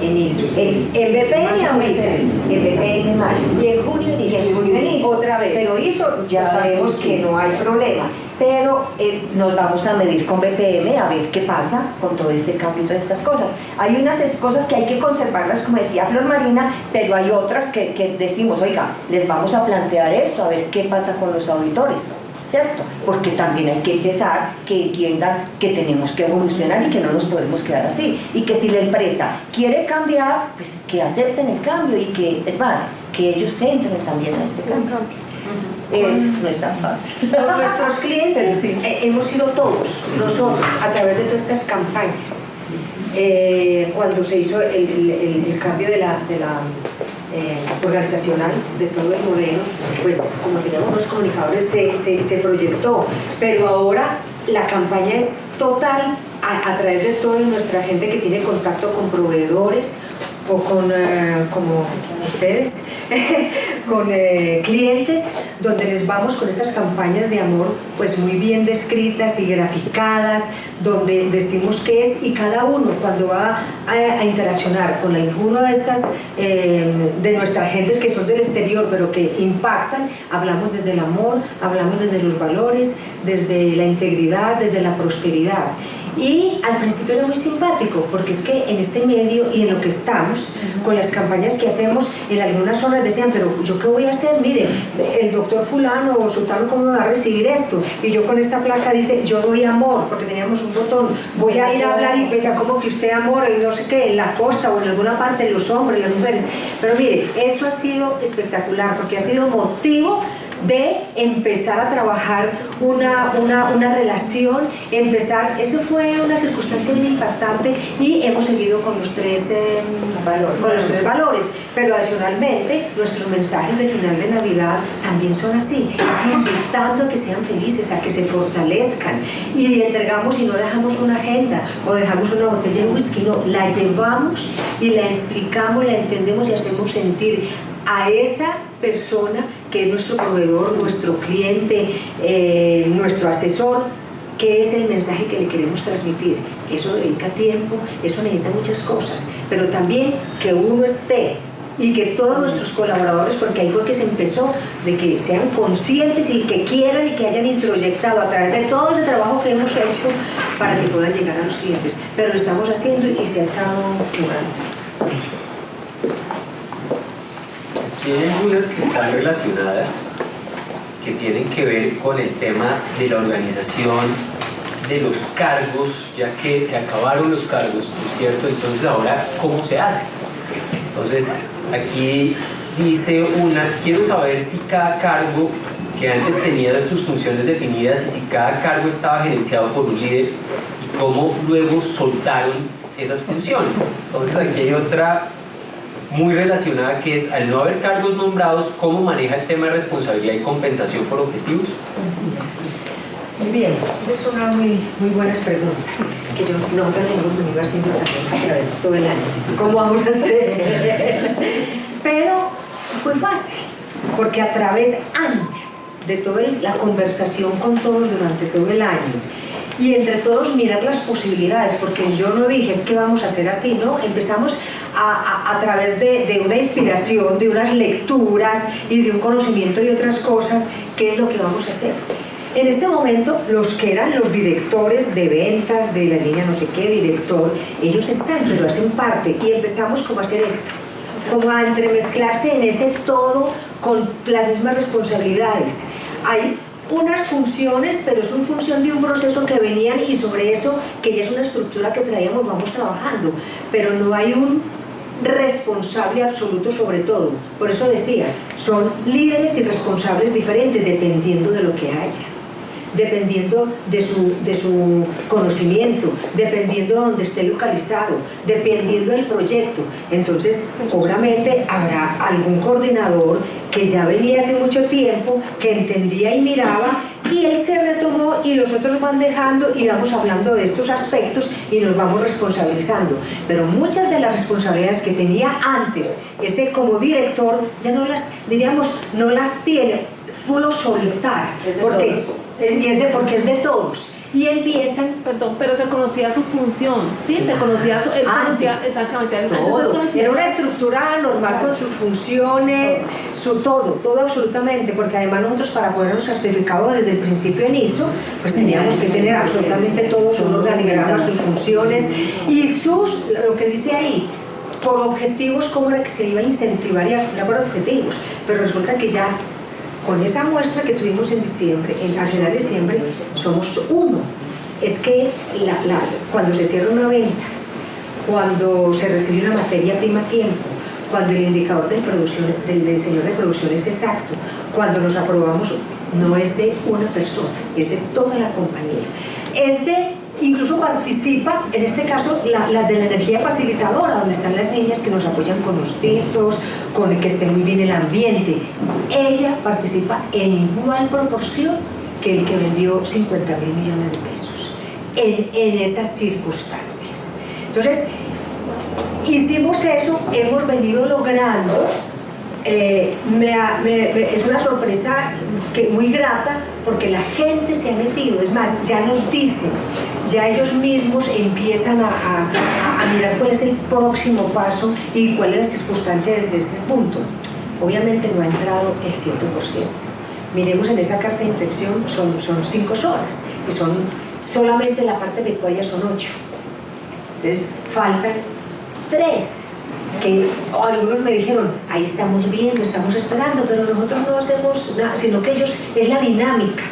En ISO. En BPM ahorita. En BPM en mayo. Y en junio en ISO. Otra vez. Pero ISO ya sabemos que no hay problema. Pero nos vamos a medir con BPM a ver qué pasa con todo este cambio y todas estas cosas. Hay unas cosas que hay que conservarlas, como decía Flor Marina, pero hay otras que decimos, oiga, les vamos a plantear esto, a ver qué pasa con los auditores, ¿cierto? Porque también hay que empezar que entiendan que tenemos que evolucionar y que no nos podemos quedar así. Y que si la empresa quiere cambiar, pues que acepten el cambio y que, es más, que ellos entren también a este cambio. No es tan fácil. Con nuestros clientes sí. Hemos sido todos nosotros a través de todas estas campañas. Cuando se hizo el cambio de la organizacional de todo el modelo, pues como teníamos unos comunicadores se proyectó, pero ahora la campaña es total a través de toda nuestra gente que tiene contacto con proveedores o con como ustedes con clientes, donde les vamos con estas campañas de amor pues muy bien descritas y graficadas, donde decimos qué es, y cada uno cuando va a interaccionar con alguno de estas de nuestras gentes que son del exterior pero que impactan, hablamos desde el amor, hablamos desde los valores, desde la integridad, desde la prosperidad. Y al principio era muy simpático, porque es que en este medio y en lo que estamos, con las campañas que hacemos, en algunas zonas decían, pero ¿yo qué voy a hacer? Mire, el doctor fulano o sultano, ¿cómo me va a recibir esto? Y yo con esta placa dice, yo doy amor, porque teníamos un botón, voy a ir a hablar y pensar como que usted amor, y no sé qué, en la costa o en alguna parte, los hombres, las mujeres. Pero mire, eso ha sido espectacular, porque ha sido motivo de empezar a trabajar una relación, eso fue una circunstancia bien impactante, y hemos seguido con los tres valores, pero adicionalmente nuestros mensajes de final de Navidad también son así, es invitando a que sean felices, a que se fortalezcan, y entregamos y no dejamos una agenda o dejamos una botella de whisky, no, la llevamos y la explicamos, la entendemos y hacemos sentir a esa persona que es nuestro proveedor, nuestro cliente, nuestro asesor, qué es el mensaje que le queremos transmitir. Eso dedica tiempo, eso necesita muchas cosas, pero también que uno esté y que todos nuestros colaboradores, porque ahí fue que se empezó, de que sean conscientes y que quieran y que hayan introyectado a través de todo ese trabajo que hemos hecho para que puedan llegar a los clientes. Pero lo estamos haciendo y se ha estado jugando. Hay algunas que están relacionadas, que tienen que ver con el tema de la organización de los cargos, ya que se acabaron los cargos, ¿no es cierto? Entonces ahora, ¿cómo se hace? Entonces aquí dice quiero saber si cada cargo que antes tenía sus funciones definidas y si cada cargo estaba gerenciado por un líder y cómo luego soltaron esas funciones. Entonces aquí hay otra muy relacionada, que es, al no haber cargos nombrados, ¿cómo maneja el tema de responsabilidad y compensación por objetivos? Muy bien, esas son unas muy buenas preguntas que yo no me hemos venido haciendo también a través de todo el año. ¿Cómo vamos a hacer? Pero fue fácil, porque a través, antes de toda la conversación con todos durante todo el año, y entre todos mirar las posibilidades, porque yo no dije es que vamos a hacer así, ¿no? Empezamos a través de una inspiración, de unas lecturas y de un conocimiento y otras cosas, ¿qué es lo que vamos a hacer? En este momento, los que eran los directores de ventas de la línea no sé qué, director, ellos están, pero hacen parte, y empezamos como a hacer esto, como a entremezclarse en ese todo con las mismas responsabilidades. Hay unas funciones, pero es una función de un proceso que venían, y sobre eso, que ya es una estructura que traíamos, vamos trabajando, pero no hay un responsable absoluto sobre todo. Por eso decía, son líderes y responsables diferentes dependiendo de lo que haya, dependiendo de su conocimiento, dependiendo de donde esté localizado, dependiendo del proyecto. Entonces, obviamente habrá algún coordinador que ya venía hace mucho tiempo, que entendía y miraba, y él se retomó, y los otros van dejando, y vamos hablando de estos aspectos y nos vamos responsabilizando. Pero muchas de las responsabilidades que tenía antes ese como director, ya no las, diríamos, no las tiene, pudo soltar, porque entiende, porque es de todos, y empiezan. Perdón, pero se conocía su función, ¿sí? Se conocía su, él conocía exactamente todo. Era una estructura normal con sus funciones, su todo absolutamente, porque además nosotros, para ponernos certificado desde el principio en ISO, pues teníamos que tener absolutamente todo, su organigrama, sus funciones y sus, lo que dice ahí, por objetivos, cómo era que se iba a incentivar y a por objetivos. Pero resulta que ya con esa muestra que tuvimos en diciembre, al final de diciembre, somos uno. Es que cuando se cierra una venta, cuando se recibe una materia prima a tiempo, cuando el indicador del diseño de producción es exacto, cuando nos aprobamos, no es de una persona, es de toda la compañía. Es de, incluso participa, en este caso, la de la energía facilitadora, donde están las niñas que nos apoyan con los titos, con que esté muy bien el ambiente. Ella participa en igual proporción que el que vendió 50.000 millones de pesos en esas circunstancias. Entonces, hicimos eso, hemos venido logrando. Es una sorpresa muy grata, porque la gente se ha metido, es más, ya nos dicen, ya ellos mismos empiezan a mirar cuál es el próximo paso y cuáles las circunstancias desde este punto. Obviamente no ha entrado el 100%. Miremos en esa carta de inflexión, son 5 zonas, y son solamente la parte pecuaria son 8. Entonces faltan 3. Que algunos me dijeron, ahí estamos bien, lo estamos esperando, pero nosotros no hacemos nada, sino que ellos, es la dinámica.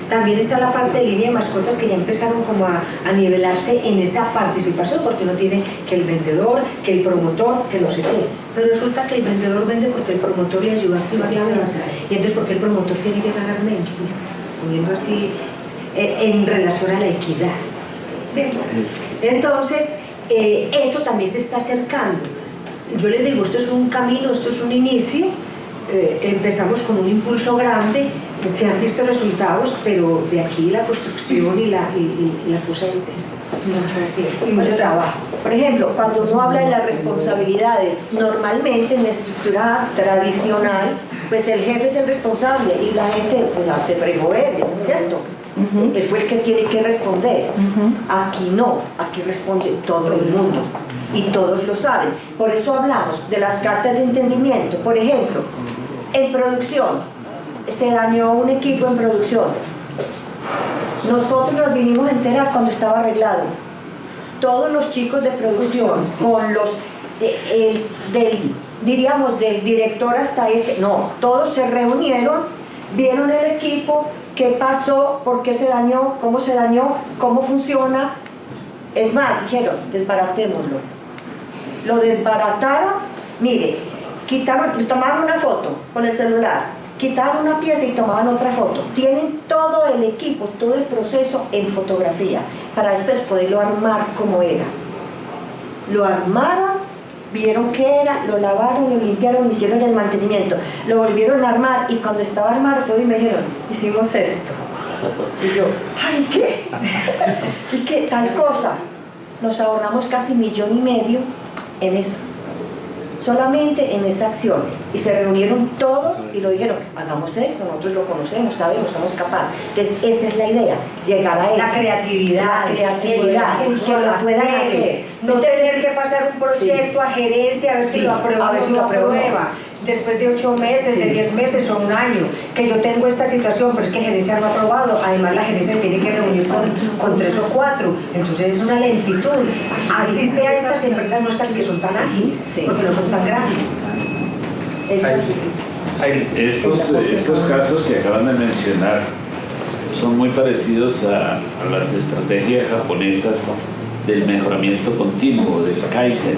También está la parte de línea de mascotas, que ya empezaron como a nivelarse en esa participación, porque uno tiene que el vendedor, que el promotor, que no sé qué. Pero resulta que el vendedor vende porque el promotor le ayuda a activar la venta, y entonces porque el promotor tiene que ganar menos, pues, poniendo así en relación a la equidad, ¿cierto? Entonces, eso también se está acercando. Yo les digo, esto es un camino, esto es un inicio. Empezamos con un impulso grande, se han visto resultados, pero de aquí la construcción y la cosa es mucho tiempo y mucho trabajo. Por ejemplo, cuando uno habla de las responsabilidades, normalmente en la estructura tradicional, pues el jefe es el responsable y la gente pues, se fregó él, ¿cierto? Él fue el que tiene que responder. Aquí no, aquí responde todo el mundo y todos lo saben. Por eso hablamos de las cartas de entendimiento. Por ejemplo, en producción, se dañó un equipo en producción. Nosotros nos vinimos a enterar cuando estaba arreglado. Todos los chicos de producción, con los diríamos del director hasta no, todos se reunieron, vieron el equipo, qué pasó, por qué se dañó, cómo funciona. Es más, dijeron, desbaratémoslo. Lo desbarataron, mire, tomaron una foto con el celular, quitaron una pieza y tomaban otra foto. Tienen todo el equipo, todo el proceso en fotografía, para después poderlo armar como era. Lo armaron vieron qué era, lo lavaron, lo limpiaron, hicieron el mantenimiento, lo volvieron a armar y cuando estaba armado todo y me dijeron, hicimos esto. Y yo, ay, ¿qué? ¿Y qué? Tal cosa. Nos ahorramos casi 1,5 millones en eso. Solamente en esa acción. Y se reunieron todos y lo dijeron, hagamos esto, nosotros lo conocemos, sabemos, somos capaces. Entonces esa es la idea, llegar a eso. La creatividad, que lo puedan hacer. No tener que pasar un proyecto a gerencia a ver si Sí, lo aprueba a ver o si no lo aprueba. aprueba. Después de 8 meses, de 10 meses o un año, que yo tengo esta situación, pero es que gerencia no ha aprobado. Además, la gerencia tiene que reunir con 3 o 4. Entonces, es una lentitud. Así sea estas empresas nuestras que son tan ágiles, porque no son tan grandes. Estos casos que acaban de mencionar son muy parecidos a las estrategias japonesas del mejoramiento continuo, del Kaizen,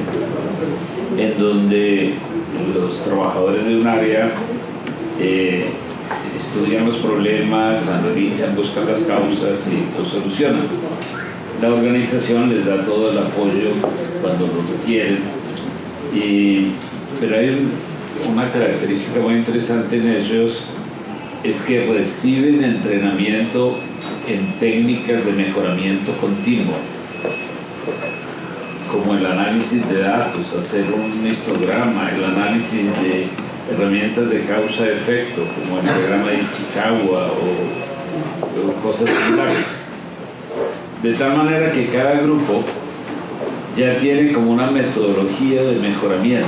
en donde los trabajadores de un área estudian los problemas, analizan, buscan las causas y los solucionan. La organización les da todo el apoyo cuando lo requieren, pero hay una característica muy interesante en ellos, es que reciben entrenamiento en técnicas de mejoramiento continuo, como el análisis de datos, hacer un histograma, el análisis de herramientas de causa-efecto, como el diagrama de Ichikawa o cosas similares. De tal manera que cada grupo ya tiene como una metodología de mejoramiento.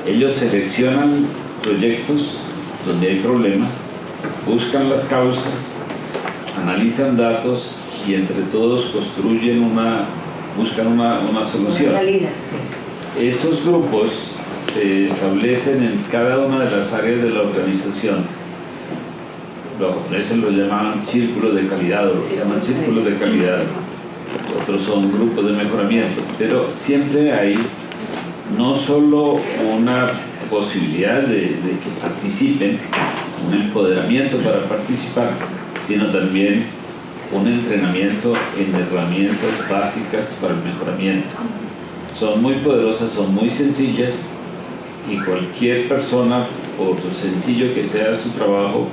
Ellos seleccionan proyectos donde hay problemas, buscan las causas, analizan datos y entre todos construyen buscan una solución. Esos grupos se establecen en cada una de las áreas de la organización. Los japoneses lo llaman círculos de calidad, o lo llaman círculos de calidad. Otros son grupos de mejoramiento. Pero siempre hay no solo una posibilidad de que participen, un empoderamiento para participar, sino también un entrenamiento en herramientas básicas para el mejoramiento. Son muy poderosas, son muy sencillas y cualquier persona, por sencillo que sea su trabajo,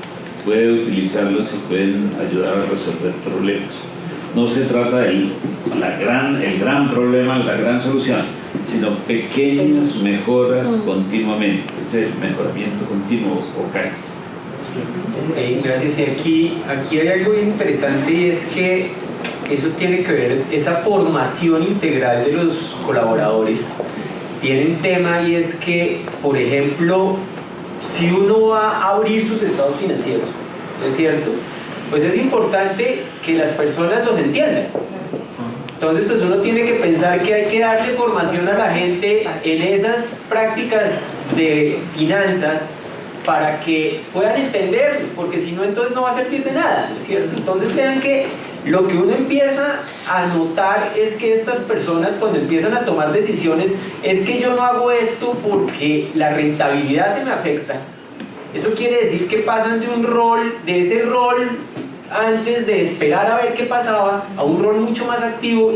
puede utilizarlos y pueden ayudar a resolver problemas. No se trata del el gran problema, la gran solución, sino pequeñas mejoras continuamente. Es el mejoramiento continuo o Kaizen. Gracias. Y aquí hay algo interesante y es que eso tiene que ver, esa formación integral de los colaboradores tiene un tema y es que, por ejemplo, si uno va a abrir sus estados financieros, ¿no es cierto? Pues es importante que las personas los entiendan. Entonces, pues uno tiene que pensar que hay que darle formación a la gente en esas prácticas de finanzas para que puedan entenderlo, porque si no, entonces no va a servir de nada, ¿no es cierto? Entonces vean que lo que uno empieza a notar es que estas personas cuando empiezan a tomar decisiones es que yo no hago esto porque la rentabilidad se me afecta. Eso quiere decir que pasan de ese rol antes de esperar a ver qué pasaba, a un rol mucho más activo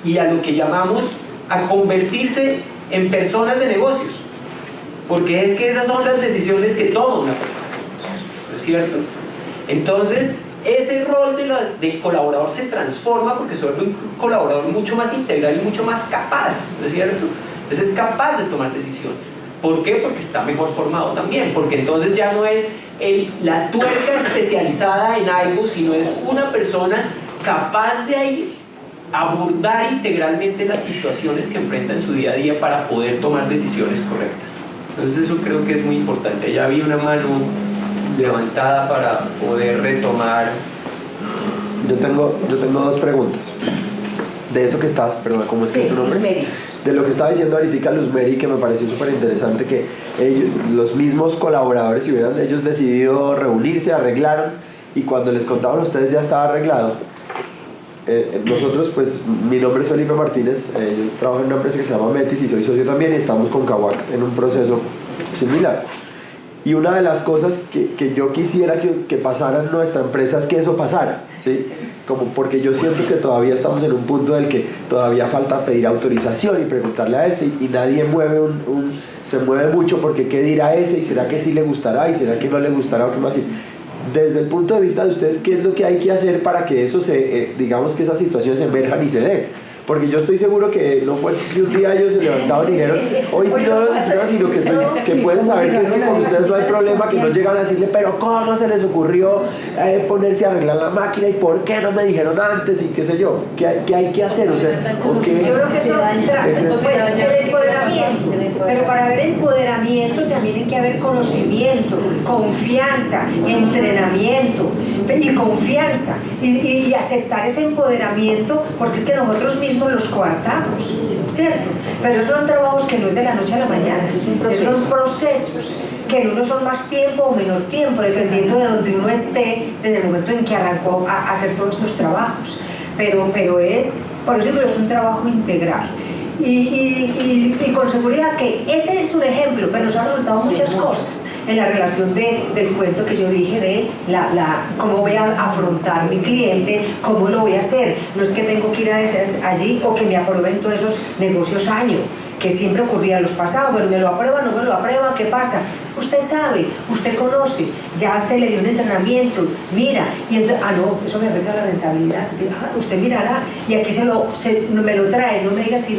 y a lo que llamamos a convertirse en personas de negocios. Porque es que esas son las decisiones que toma una persona, ¿no es cierto? Entonces, ese rol del colaborador se transforma porque se vuelve un colaborador mucho más integral y mucho más capaz, ¿no es cierto? Entonces es capaz de tomar decisiones. ¿Por qué? Porque está mejor formado también, porque entonces ya no es la tuerca especializada en algo, sino es una persona capaz de abordar integralmente las situaciones que enfrenta en su día a día para poder tomar decisiones correctas. Entonces eso creo que es muy importante. Ya había una mano levantada para poder retomar. Yo tengo 2 preguntas. De eso que estás, perdón, ¿cómo es que es tu nombre? Luzmeri. De lo que estaba diciendo ahorita Luzmeri, que me pareció súper interesante, que los mismos colaboradores, si hubieran ellos decidido reunirse, arreglaron, y cuando les contaban a ustedes ya estaba arreglado. Nosotros, pues, mi nombre es Felipe Martínez, yo trabajo en una empresa que se llama Metis y soy socio también, y estamos con Kawak en un proceso similar. Y una de las cosas que yo quisiera que pasara en nuestra empresa es que eso pasara, ¿sí? Como porque yo siento que todavía estamos en un punto en el que todavía falta pedir autorización y preguntarle a este, y nadie mueve se mueve mucho porque qué dirá ese, y será que sí le gustará, y será que no le gustará, o qué más. Desde el punto de vista de ustedes, ¿qué es lo que hay que hacer para que eso digamos que esas situaciones se emerjan y se den? Porque yo estoy seguro que no fue que un día ellos se levantaron y dijeron, hoy sí no lo necesitamos, sino que pueden saber que es que con ustedes no hay problema, que no llegan a decirle, pero ¿cómo se les ocurrió ponerse a arreglar la máquina? ¿Y por qué no me dijeron antes? Y qué sé yo, ¿qué hay que hacer? O sea, ¿con qué? Yo creo que eso pues el empoderamiento, pero para haber empoderamiento también hay que haber conocimiento, confianza, entrenamiento y confianza y aceptar ese empoderamiento, porque es que nosotros mismos los coartamos, ¿cierto? Pero esos son trabajos que no es de la noche a la mañana, esos son procesos que en unos son más tiempo o menor tiempo, dependiendo de donde uno esté desde el momento en que arrancó a hacer todos estos trabajos, pero es, por eso digo, es un trabajo integral. Y con seguridad que ese es un ejemplo, pero nos han resultado muchas cosas en la relación del cuento que yo dije de cómo voy a afrontar mi cliente, cómo lo voy a hacer. No es que tengo que ir allí o que me aprueben todos esos negocios año, que siempre ocurría en los pasados. Bueno, me lo aprueba, no me lo aprueba, ¿qué pasa? Usted sabe, usted conoce, ya se le dio un entrenamiento, mira, y entonces, no, eso me afecta a la rentabilidad, usted mirará, y aquí me lo trae, no me diga si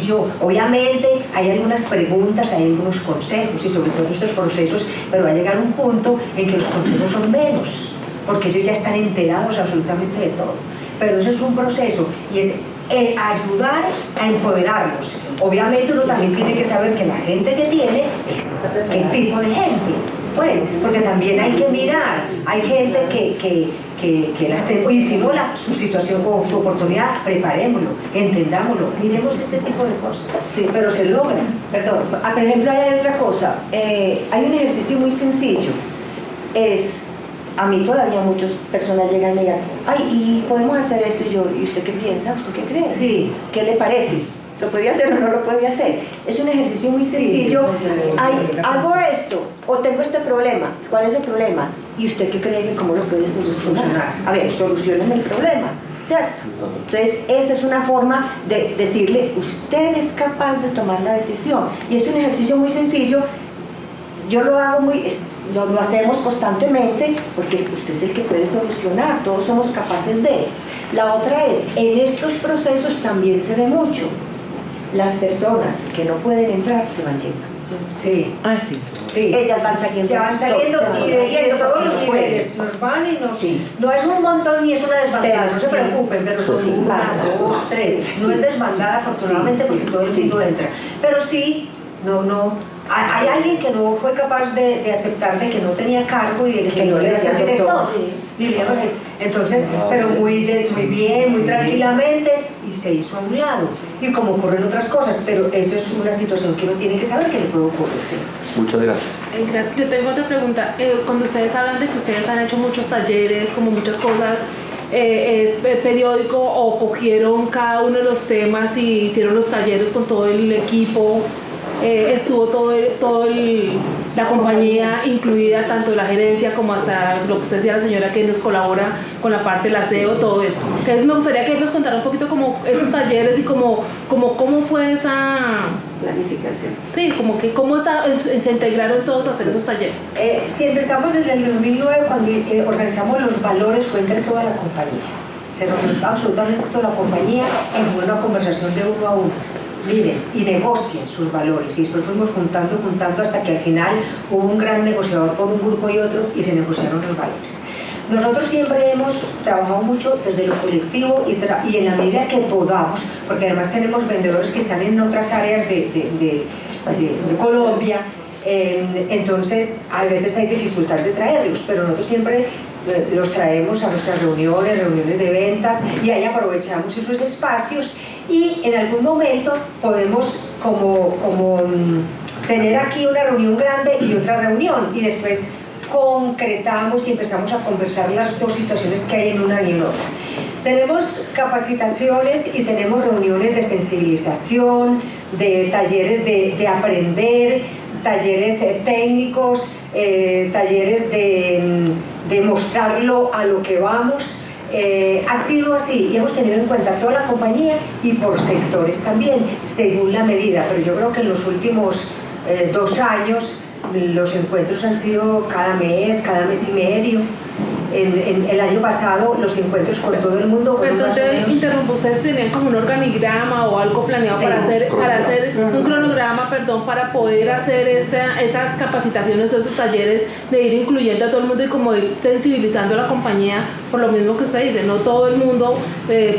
yo, obviamente hay algunas preguntas, hay algunos consejos, y sobre todo estos procesos, pero va a llegar un punto en que los consejos son menos, porque ellos ya están enterados absolutamente de todo, pero eso es un proceso, y es ayudar a empoderarlos. Obviamente uno también tiene que saber que la gente que tiene es qué tipo de gente, pues, porque también hay que mirar, hay gente que las tengo, y si no su situación o su oportunidad, preparémoslo, entendámoslo, miremos ese tipo de cosas, sí, pero se logra. Perdón, por ejemplo, hay otra cosa, hay un ejercicio muy sencillo, a mí todavía muchas personas llegan y me digan, ay, ¿y podemos hacer esto? Y yo, ¿y usted qué piensa? ¿Usted qué cree? Sí. ¿Qué le parece? ¿Lo podía hacer o no lo podía hacer? Es un ejercicio muy sencillo. Hago esto, o tengo este problema. ¿Cuál es el problema? ¿Y usted qué cree que cómo lo puede solucionar? A ver, solucionen el problema, ¿cierto? Entonces, esa es una forma de decirle, usted es capaz de tomar la decisión. Y es un ejercicio muy sencillo. Yo lo hago lo hacemos constantemente porque usted es el que puede solucionar, todos somos capaces de. La otra es, en estos procesos también se ve mucho, las personas que no pueden entrar se van yendo. Sí. Sí. Ellas van saliendo. Se van saliendo y de todos los niveles, nos van y nos... Sí. No es un montón ni es una desbandada, no se preocupen, pero son Sí, una, pasa. 2, 3. No es desbandada afortunadamente porque todo el mundo entra. Pero sí, hay alguien que no fue capaz de aceptar de que no tenía cargo y de que no le hacía director. Entonces, pero muy bien, muy tranquilamente, y se hizo a un lado. Y como ocurren otras cosas, pero eso es una situación que uno tiene que saber que le puede ocurrir. ¿Sí? Muchas gracias. Yo tengo otra pregunta. Cuando ustedes hablan de que ustedes han hecho muchos talleres, como muchas cosas, ¿es periódico o cogieron cada uno de los temas y hicieron los talleres con todo el equipo? Estuvo la compañía incluida, tanto la gerencia como hasta lo que usted decía, la señora que nos colabora con la parte del aseo, todo eso. Entonces me gustaría que nos contara un poquito como esos talleres y cómo fue esa Planificación. sí, como que cómo se integraron todos a hacer esos talleres. Si empezamos desde el 2009, cuando organizamos los valores, fue entre toda la compañía. Se reunió absolutamente toda la compañía y fue una conversación de uno a uno. Miren, y negocien sus valores. Y después fuimos juntando hasta que al final hubo un gran negociador por un grupo y otro y se negociaron los valores. Nosotros siempre hemos trabajado mucho desde lo colectivo y en la medida que podamos, porque además tenemos vendedores que están en otras áreas de Colombia, entonces a veces hay dificultad de traerlos, pero nosotros siempre los traemos a nuestras reuniones de ventas, y ahí aprovechamos esos espacios, y en algún momento podemos como tener aquí una reunión grande y otra reunión, y después concretamos y empezamos a conversar las dos situaciones que hay en una y en otra. Tenemos capacitaciones y tenemos reuniones de sensibilización, de talleres de aprender, talleres técnicos, talleres de mostrarlo a lo que vamos. Ha sido así y hemos tenido en cuenta toda la compañía y por sectores también, según la medida, pero yo creo que en los últimos 2 años los encuentros han sido cada mes y medio. El año pasado los encuentros con todo el mundo fueron Perdón, más o te menos... interrumpo, ¿ustedes tenían como un organigrama o algo planeado para hacer un cronograma, perdón, para poder hacer estas capacitaciones o esos talleres, de ir incluyendo a todo el mundo y como ir sensibilizando a la compañía, por lo mismo que usted dice, no todo el mundo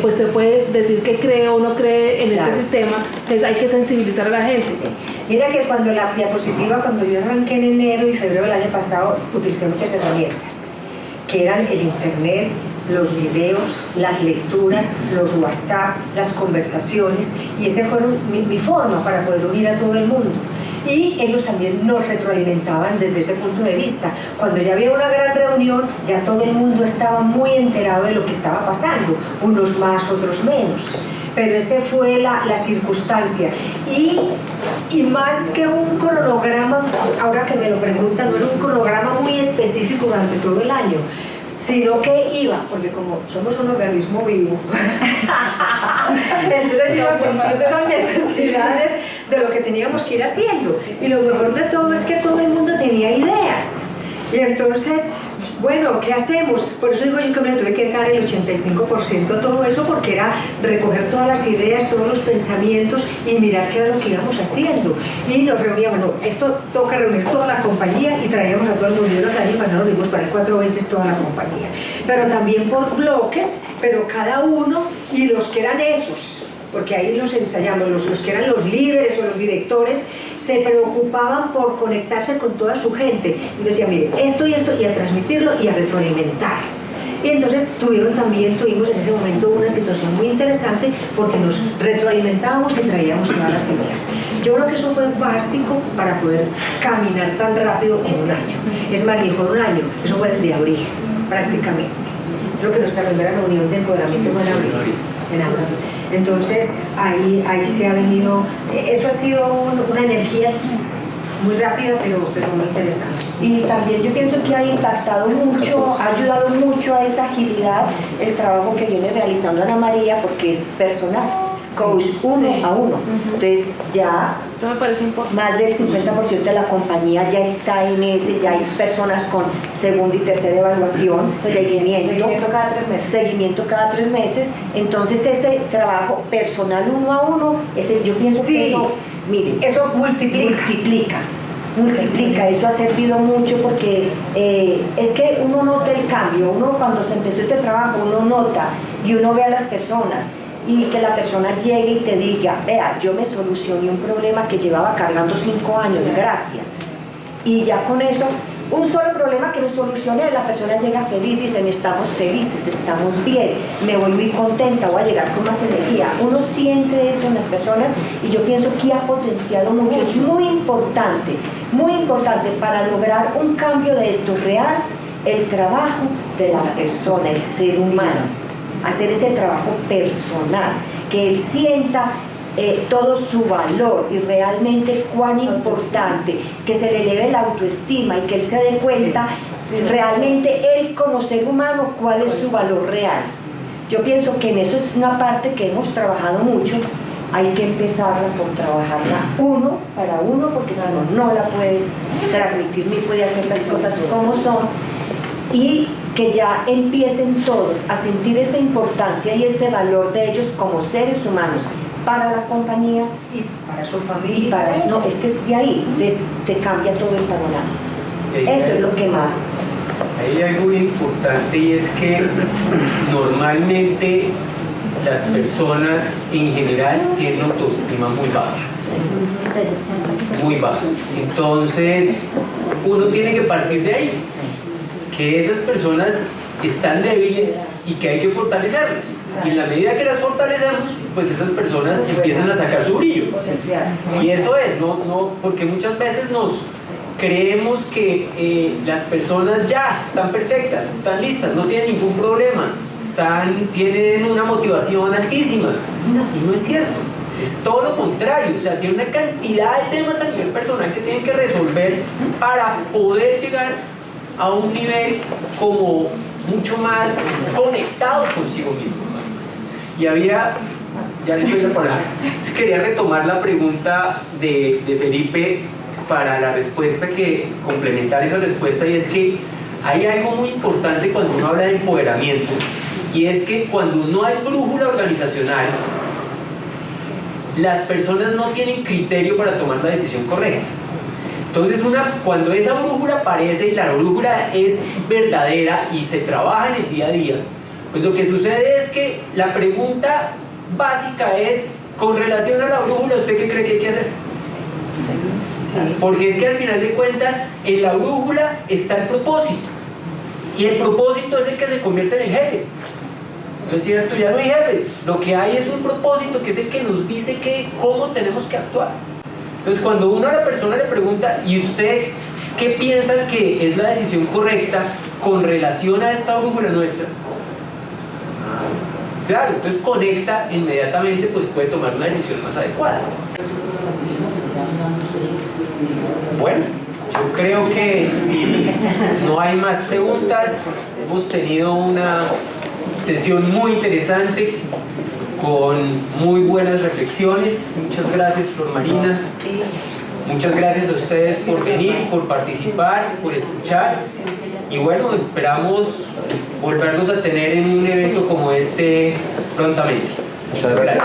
pues se puede decir que cree o no cree en este sistema, pues hay que sensibilizar a la gente. Sí. Mira que cuando la diapositiva, cuando yo arranqué en enero y febrero del año pasado, utilicé muchas herramientas, que eran el internet, los videos, las lecturas, los WhatsApp, las conversaciones, y esa fue mi forma para poder unir a todo el mundo. Y ellos también nos retroalimentaban desde ese punto de vista. Cuando ya había una gran reunión, ya todo el mundo estaba muy enterado de lo que estaba pasando, unos más, otros menos. Pero esa fue la circunstancia. Y más que un cronograma, ahora que me lo preguntan, no era un cronograma muy específico durante todo el año, sino que iba, porque como somos un organismo vivo, entonces iba sintiendo las necesidades de lo que teníamos que ir haciendo. Y lo mejor de todo es que todo el mundo tenía ideas. Y entonces, bueno, ¿qué hacemos? Por eso digo yo que me tuve que dejar el 85% todo eso, porque era recoger todas las ideas, todos los pensamientos y mirar qué era lo que íbamos haciendo. Y nos reuníamos, no, esto toca reunir toda la compañía y traíamos a todo el mundo. Yo los años pasados nos reunimos para 4 veces toda la compañía. Pero también por bloques, pero cada uno y los que eran esos, porque ahí los ensayamos, los que eran los líderes o los directores, se preocupaban por conectarse con toda su gente. Y decían, mire, esto y esto, y a transmitirlo y a retroalimentar. Y entonces tuvimos en ese momento una situación muy interesante, porque nos retroalimentábamos y traíamos todas las ideas. Yo creo que eso fue básico para poder caminar tan rápido en un año. Es más, ni fue un año, eso fue desde abril, prácticamente. Creo que nuestra primera reunión de empoderamiento fue en abril. Entonces ahí se ha venido, eso ha sido una energía muy rápida, pero muy interesante. Y también yo pienso que ha impactado mucho, ha ayudado mucho a esa agilidad el trabajo que viene realizando Ana María, porque es personal, es coach uno a uno. Entonces ya Eso me parece importante. más del 50% de la compañía ya está en ese, ya hay personas con segunda y tercera evaluación, seguimiento cada 3 meses. Seguimiento cada 3 meses. Entonces ese trabajo personal uno a uno, yo pienso que eso, miren, eso multiplica. Eso ha servido mucho, porque es que uno nota el cambio, uno cuando se empezó ese trabajo, uno nota y uno ve a las personas, y que la persona llegue y te diga, vea, yo me solucioné un problema que llevaba cargando 5 años, gracias. Y ya con eso, un solo problema que me solucioné, la persona llega feliz, dicen, estamos felices, estamos bien, me voy muy contenta, voy a llegar con más energía. Uno siente eso en las personas, y yo pienso que ha potenciado mucho. Es muy importante para lograr un cambio de esto real, el trabajo de la persona, el ser humano, hacer ese trabajo personal, que él sienta todo su valor y realmente cuán importante, que se le eleve la autoestima y que él se dé cuenta realmente él como ser humano cuál es su valor real. Yo pienso que en eso es una parte que hemos trabajado mucho. Hay que empezarla por trabajarla uno para uno, porque si no la puede transmitir ni puede hacer las cosas como son, y que ya empiecen todos a sentir esa importancia y ese valor de ellos como seres humanos para la compañía Y para su familia. es que es de ahí, te cambia todo el panorama. Eso es lo que más. Hay algo muy importante, y es que normalmente las personas en general tienen autoestima muy baja. Muy baja. Entonces, uno tiene que partir de ahí, que esas personas están débiles y que hay que fortalecerlas. Y en la medida que las fortalecemos, pues esas personas empiezan a sacar su brillo. Y eso es, no, porque muchas veces nos creemos que las personas ya están perfectas, están listas, no tienen ningún problema, tienen una motivación altísima. Y no es cierto. Es todo lo contrario, o sea, tiene una cantidad de temas a nivel personal que tienen que resolver para poder llegar a un nivel como mucho más conectado consigo mismo. Y había, ya les doy la palabra, quería retomar la pregunta de Felipe para la respuesta complementar esa respuesta, y es que hay algo muy importante cuando uno habla de empoderamiento, y es que cuando no hay brújula organizacional, las personas no tienen criterio para tomar la decisión correcta. Entonces cuando esa brújula aparece y la brújula es verdadera y se trabaja en el día a día, pues lo que sucede es que la pregunta básica es, con relación a la brújula, ¿usted qué cree que hay que hacer? Porque es que al final de cuentas en la brújula está el propósito, y el propósito es el que se convierte en el jefe. ¿No es cierto? Ya no hay jefes, lo que hay es un propósito que es el que nos dice cómo tenemos que actuar. Entonces cuando uno a la persona le pregunta, ¿y usted qué piensa que es la decisión correcta con relación a esta brújula nuestra? Claro, entonces conecta inmediatamente, pues puede tomar una decisión más adecuada. Bueno, yo creo que si no hay más preguntas, hemos tenido una sesión muy interesante con muy buenas reflexiones. Muchas gracias, Flor Marina. Muchas gracias a ustedes por venir, por participar, por escuchar. Y bueno, esperamos volvernos a tener en un evento como este prontamente. Muchas gracias.